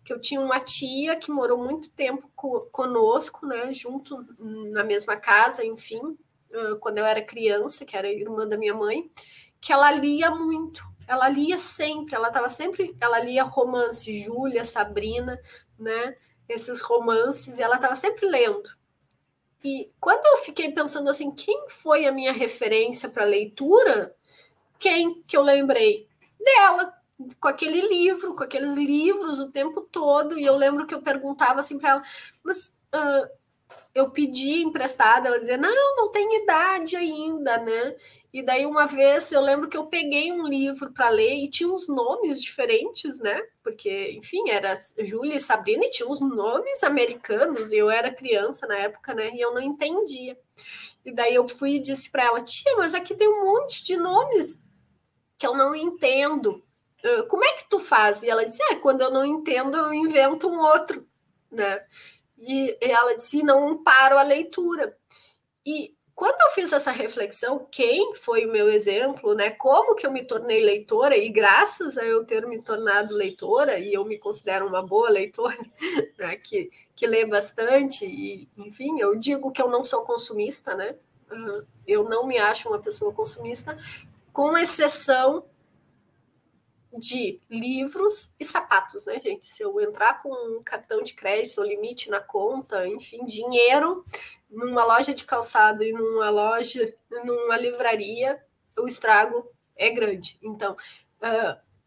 S1: que eu tinha uma tia que morou muito tempo conosco, né, junto na mesma casa, enfim, quando eu era criança, que era irmã da minha mãe, que ela lia muito, ela lia sempre, ela lia romance, Júlia, Sabrina, né, esses romances, e ela estava sempre lendo. E quando eu fiquei pensando assim, quem foi a minha referência para leitura, quem que eu lembrei? Dela, com aquele livro, com aqueles livros o tempo todo, e eu lembro que eu perguntava assim para ela, mas eu pedi emprestado, ela dizia, não tem idade ainda, né? E daí uma vez eu lembro que eu peguei um livro para ler e tinha uns nomes diferentes, né? Porque, enfim, era Júlia e Sabrina e tinha uns nomes americanos, e eu era criança na época, né? E eu não entendia. E daí eu fui e disse para ela, tia, mas aqui tem um monte de nomes que eu não entendo. Como é que tu faz? E ela disse, quando eu não entendo, eu invento um outro, né? E ela disse, não paro a leitura. E quando eu fiz essa reflexão, quem foi o meu exemplo, né? Como que eu me tornei leitora, e graças a eu ter me tornado leitora, e eu me considero uma boa leitora, né? Que lê bastante, e enfim, eu digo que eu não sou consumista, né? Eu não me acho uma pessoa consumista, com exceção de livros e sapatos, né, gente? Se eu entrar com um cartão de crédito, limite na conta, enfim, dinheiro numa loja de calçado e numa livraria, o estrago é grande. Então,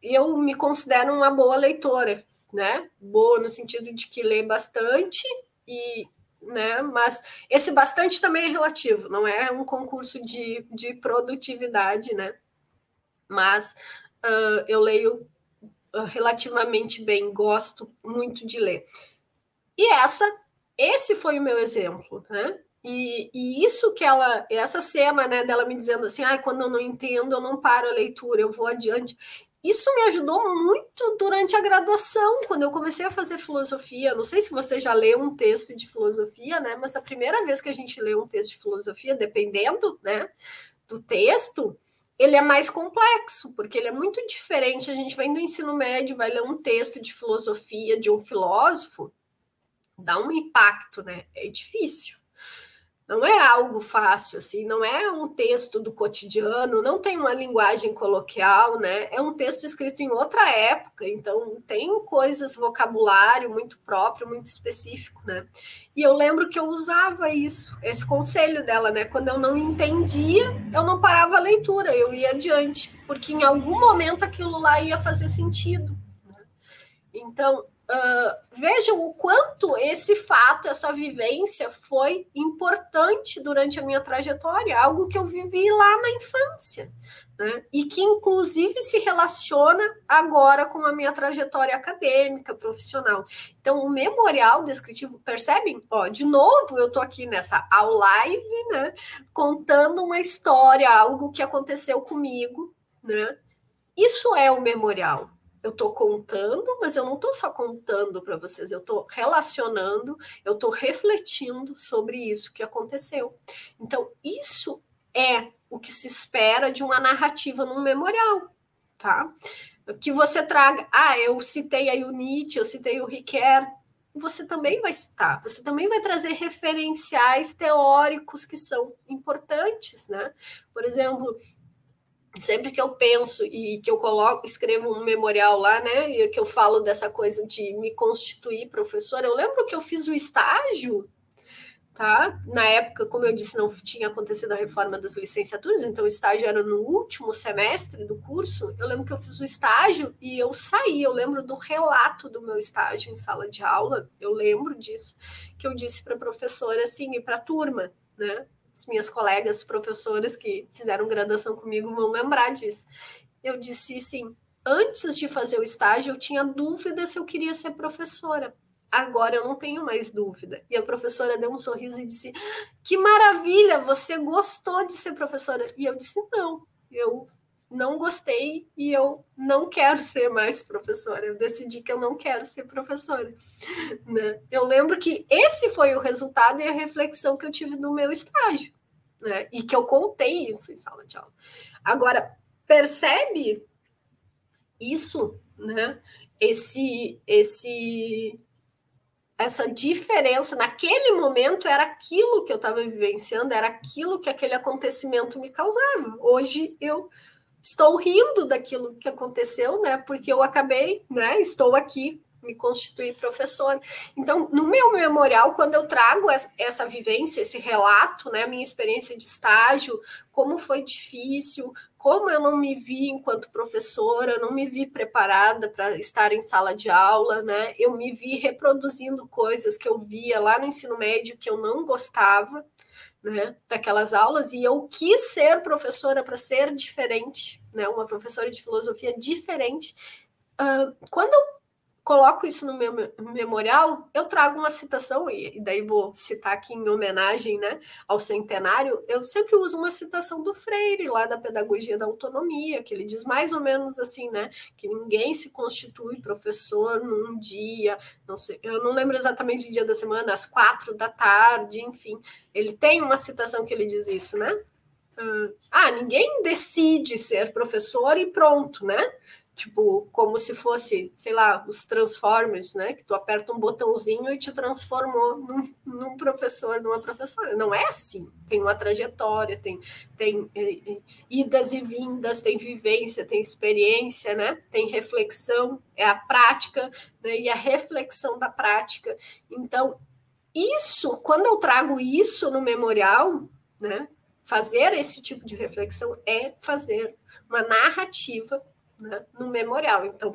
S1: eu me considero uma boa leitora, né? Boa no sentido de que lê bastante né? Mas esse bastante também é relativo, não é um concurso de produtividade, né? Mas eu leio relativamente bem, gosto muito de ler. E esse foi o meu exemplo, né? E isso que essa cena, né, dela me dizendo assim, quando eu não entendo, eu não paro a leitura, eu vou adiante. Isso me ajudou muito durante a graduação, quando eu comecei a fazer filosofia. Não sei se você já leu um texto de filosofia, né? Mas a primeira vez que a gente lê um texto de filosofia, dependendo, né, do texto, ele é mais complexo, porque ele é muito diferente. A gente vem do ensino médio, vai ler um texto de filosofia de um filósofo, dá um impacto, né? É difícil. Não é algo fácil, assim, não é um texto do cotidiano, não tem uma linguagem coloquial, né? É um texto escrito em outra época, então tem coisas, vocabulário muito próprio, muito específico, né? E eu lembro que eu usava isso, esse conselho dela, né? Quando eu não entendia, eu não parava a leitura, eu ia adiante, porque em algum momento aquilo lá ia fazer sentido. Né? Então, vejam o quanto esse fato, essa vivência foi importante durante a minha trajetória, algo que eu vivi lá na infância, né? E que inclusive se relaciona agora com a minha trajetória acadêmica, profissional. Então, o memorial descritivo, percebem? De novo, eu estou aqui nessa live, né, contando uma história, algo que aconteceu comigo, né? Isso é o memorial. Eu estou contando, mas eu não estou só contando para vocês, eu estou relacionando, eu estou refletindo sobre isso que aconteceu. Então, isso é o que se espera de uma narrativa num memorial, tá? Que você traga, eu citei aí o Nietzsche, eu citei o Ricoeur, você também vai citar, você também vai trazer referenciais teóricos que são importantes, né? Por exemplo, sempre que eu penso e que eu escrevo um memorial lá, né, e que eu falo dessa coisa de me constituir professora, eu lembro que eu fiz o estágio, tá? Na época, como eu disse, não tinha acontecido a reforma das licenciaturas, então o estágio era no último semestre do curso. Eu lembro que eu fiz o estágio e eu saí, eu lembro do relato do meu estágio em sala de aula, eu lembro disso, que eu disse para a professora, assim, e para a turma, né? As minhas colegas professoras que fizeram graduação comigo vão lembrar disso. Eu disse assim, antes de fazer o estágio, eu tinha dúvida se eu queria ser professora. Agora eu não tenho mais dúvida. E a professora deu um sorriso e disse, que maravilha, você gostou de ser professora? E eu disse, não, eu não gostei e eu não quero ser mais professora. Eu decidi que eu não quero ser professora. Né? Eu lembro que esse foi o resultado e a reflexão que eu tive no meu estágio, né? E que eu contei isso em sala de aula. Agora, percebe isso, né? Essa diferença naquele momento era aquilo que eu estava vivenciando, era aquilo que aquele acontecimento me causava. Hoje eu estou rindo daquilo que aconteceu, né? Porque eu acabei, né? Estou aqui, me constituí professora. Então, no meu memorial, quando eu trago essa vivência, esse relato, né? Minha experiência de estágio, como foi difícil, como eu não me vi enquanto professora, não me vi preparada para estar em sala de aula, né? Eu me vi reproduzindo coisas que eu via lá no ensino médio que eu não gostava, né, daquelas aulas, e eu quis ser professora para ser diferente, né, uma professora de filosofia diferente. Quando eu coloco isso no meu memorial, eu trago uma citação, e daí vou citar aqui em homenagem, né, ao centenário, eu sempre uso uma citação do Freire, lá da Pedagogia da Autonomia, que ele diz mais ou menos assim, né, que ninguém se constitui professor num dia, não sei, eu não lembro exatamente o dia da semana, às 4 da tarde, enfim, ele tem uma citação que ele diz isso, né? Ninguém decide ser professor e pronto, né? Tipo, como se fosse, sei lá, os Transformers, né? Que tu aperta um botãozinho e te transformou num professor, numa professora. Não é assim. Tem uma trajetória, tem idas e vindas, tem vivência, tem experiência, né? Tem reflexão, é a prática, né? E a reflexão da prática. Então, isso, quando eu trago isso no memorial, né? Fazer esse tipo de reflexão é fazer uma narrativa, né, no memorial. Então,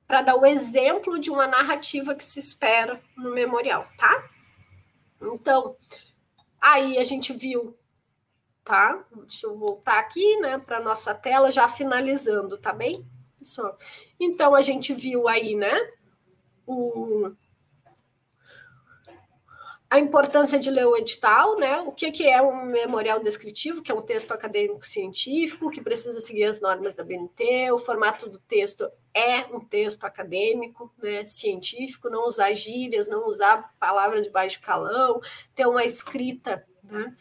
S1: para dar o exemplo de uma narrativa que se espera no memorial, tá? Então, aí a gente viu, tá? Deixa eu voltar aqui, né, para nossa tela, já finalizando, tá bem? Pessoal? Então, a gente viu aí, né, a importância de ler o edital, né? O que é um memorial descritivo, que é um texto acadêmico científico, que precisa seguir as normas da BNT, o formato do texto é um texto acadêmico, né, científico, não usar gírias, não usar palavras de baixo calão, ter uma escrita, né,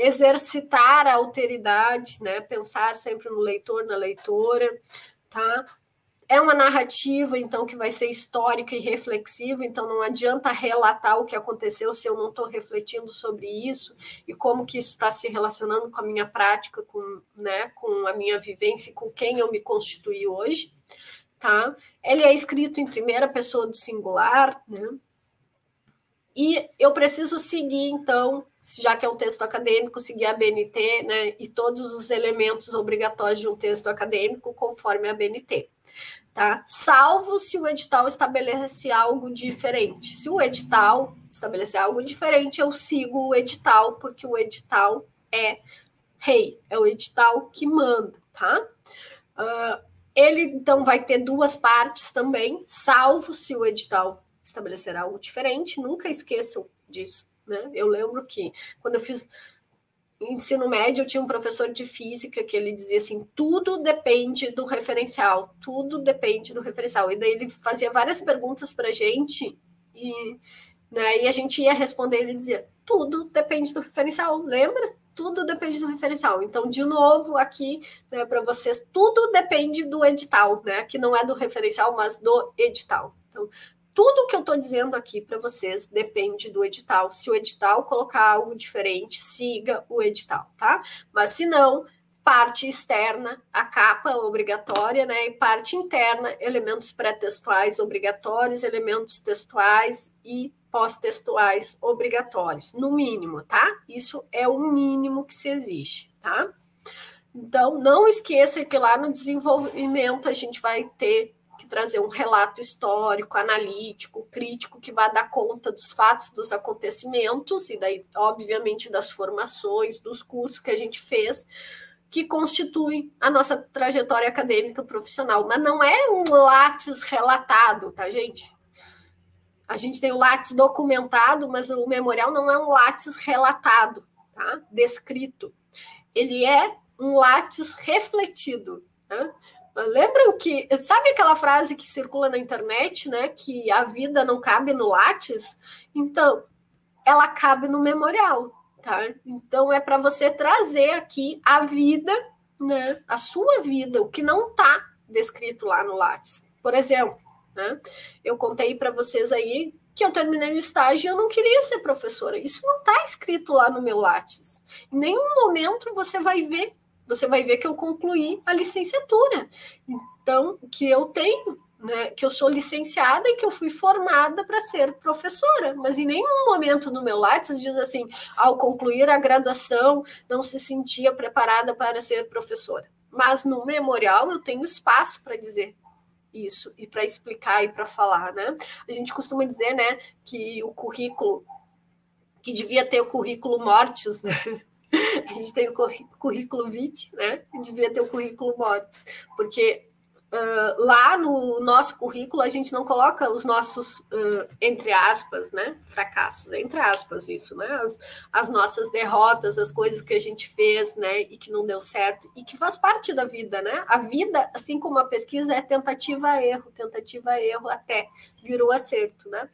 S1: exercitar a alteridade, né, pensar sempre no leitor, na leitora, tá? É uma narrativa, então, que vai ser histórica e reflexiva, então não adianta relatar o que aconteceu se eu não estou refletindo sobre isso e como que isso está se relacionando com a minha prática, com a minha vivência e com quem eu me constituí hoje, tá? Ele é escrito em primeira pessoa do singular, né? E eu preciso seguir, então, já que é um texto acadêmico, seguir a BNT, né? E todos os elementos obrigatórios de um texto acadêmico conforme a BNT. Tá? Salvo se o edital estabelecer algo diferente. Se o edital estabelecer algo diferente, eu sigo o edital, porque o edital é rei, é o edital que manda, tá? Ele, então, vai ter duas partes também, salvo se o edital estabelecer algo diferente, nunca esqueçam disso, né? Eu lembro que, quando eu fiz ensino médio, eu tinha um professor de física que ele dizia assim, tudo depende do referencial, tudo depende do referencial. E daí ele fazia várias perguntas para a gente e a gente ia responder, ele dizia, tudo depende do referencial, lembra? Tudo depende do referencial. Então, de novo, aqui, né, para vocês, tudo depende do edital, né? Que não é do referencial, mas do edital. Então, tudo que eu estou dizendo aqui para vocês depende do edital. Se o edital colocar algo diferente, siga o edital, tá? Mas se não, parte externa, a capa obrigatória, né? E parte interna, elementos pré-textuais obrigatórios, elementos textuais e pós-textuais obrigatórios, no mínimo, tá? Isso é o mínimo que se exige, tá? Então, não esqueça que lá no desenvolvimento a gente vai ter que trazer um relato histórico, analítico, crítico, que vai dar conta dos fatos, dos acontecimentos, e daí, obviamente, das formações, dos cursos que a gente fez, que constituem a nossa trajetória acadêmica profissional. Mas não é um Lattes relatado, tá, gente? A gente tem o Lattes documentado, mas o memorial não é um Lattes relatado, tá? Descrito. Ele é um Lattes refletido, né? Lembra o que... Sabe aquela frase que circula na internet, né? Que a vida não cabe no Lattes? Então, ela cabe no memorial, tá? Então, é para você trazer aqui a vida, né? A sua vida, o que não está descrito lá no Lattes. Por exemplo, né? Eu contei para vocês aí que eu terminei o estágio e eu não queria ser professora. Isso não está escrito lá no meu Lattes. Em nenhum momento você vai ver que eu concluí a licenciatura. Então, que eu tenho, né, que eu sou licenciada e que eu fui formada para ser professora, mas em nenhum momento no meu Lattes diz assim, ao concluir a graduação, não se sentia preparada para ser professora. Mas no memorial eu tenho espaço para dizer isso, e para explicar e para falar, né? A gente costuma dizer, né, que o currículo, que devia ter o currículo mortis, né? A gente tem o currículo vitae, né? Devia ter o currículo mortis, porque lá no nosso currículo a gente não coloca os nossos, entre aspas, né, fracassos, entre aspas isso, né, as nossas derrotas, as coisas que a gente fez, né, e que não deu certo, e que faz parte da vida, né, a vida, assim como a pesquisa, é tentativa, erro, até virou acerto, né,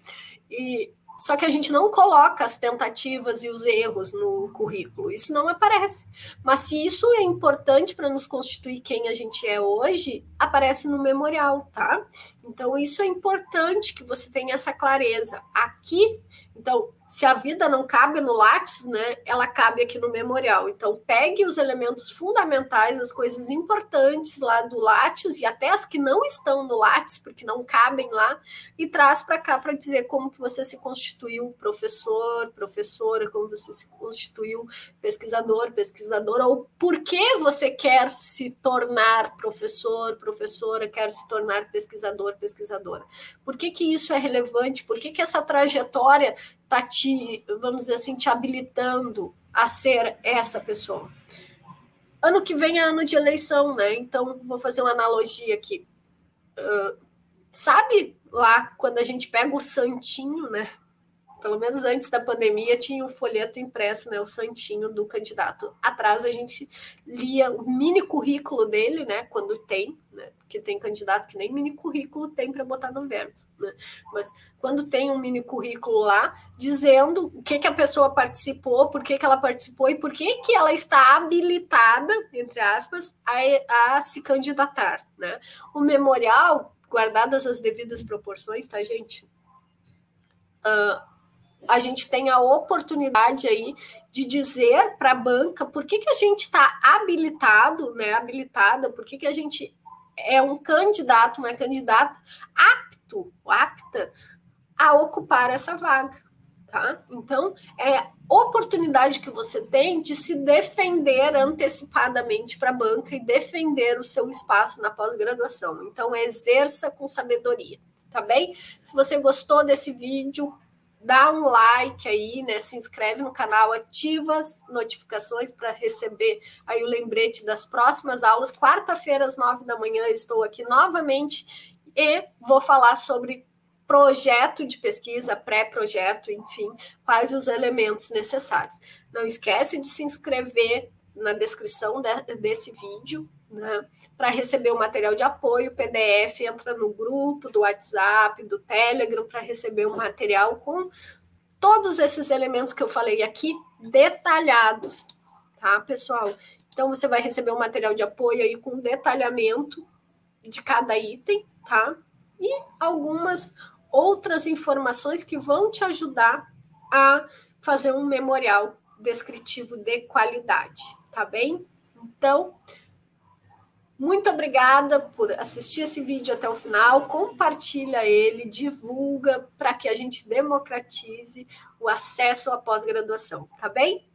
S1: e só que a gente não coloca as tentativas e os erros no currículo, isso não aparece. Mas se isso é importante para nos constituir quem a gente é hoje, aparece no memorial, tá? Então, isso é importante que você tenha essa clareza. Aqui, então, se a vida não cabe no Lattes, né, ela cabe aqui no memorial. Então, pegue os elementos fundamentais, as coisas importantes lá do Lattes, e até as que não estão no Lattes, porque não cabem lá, e traz para cá para dizer como que você se constituiu professor, professora, como você se constituiu pesquisador, pesquisadora, ou por que você quer se tornar professor, professora, quer se tornar pesquisador, pesquisadora. Por que isso é relevante? Por que essa trajetória está te, vamos dizer assim, te habilitando a ser essa pessoa? Ano que vem é ano de eleição, né? Então, vou fazer uma analogia aqui. Sabe lá, quando a gente pega o santinho, né? Pelo menos antes da pandemia, tinha o folheto impresso, né, o santinho do candidato. Atrás a gente lia o mini currículo dele, né, quando tem, né, porque tem candidato que nem mini currículo tem para botar no Vergus, né, mas quando tem um mini currículo lá, dizendo o que a pessoa participou, por que ela participou e por que ela está habilitada, entre aspas, a se candidatar, né. O memorial, guardadas as devidas proporções, tá, gente? A gente tem a oportunidade aí de dizer para a banca por que a gente está habilitado, né, habilitada, por que a gente é um candidato, uma candidata apta a ocupar essa vaga, tá? Então, é a oportunidade que você tem de se defender antecipadamente para a banca e defender o seu espaço na pós-graduação. Então, exerça com sabedoria, tá bem? Se você gostou desse vídeo, dá um like aí, né? Se inscreve no canal, ativa as notificações para receber aí o lembrete das próximas aulas. Quarta-feira, às 9 da manhã, estou aqui novamente e vou falar sobre projeto de pesquisa, pré-projeto, enfim, quais os elementos necessários. Não esquece de se inscrever na descrição desse vídeo, né, para receber o material de apoio, PDF, entra no grupo do WhatsApp, do Telegram, para receber o material com todos esses elementos que eu falei aqui, detalhados, tá, pessoal? Então, você vai receber o material de apoio aí com detalhamento de cada item, tá? E algumas outras informações que vão te ajudar a fazer um memorial descritivo de qualidade, tá bem? Então, muito obrigada por assistir esse vídeo até o final, compartilha ele, divulga para que a gente democratize o acesso à pós-graduação, tá bem?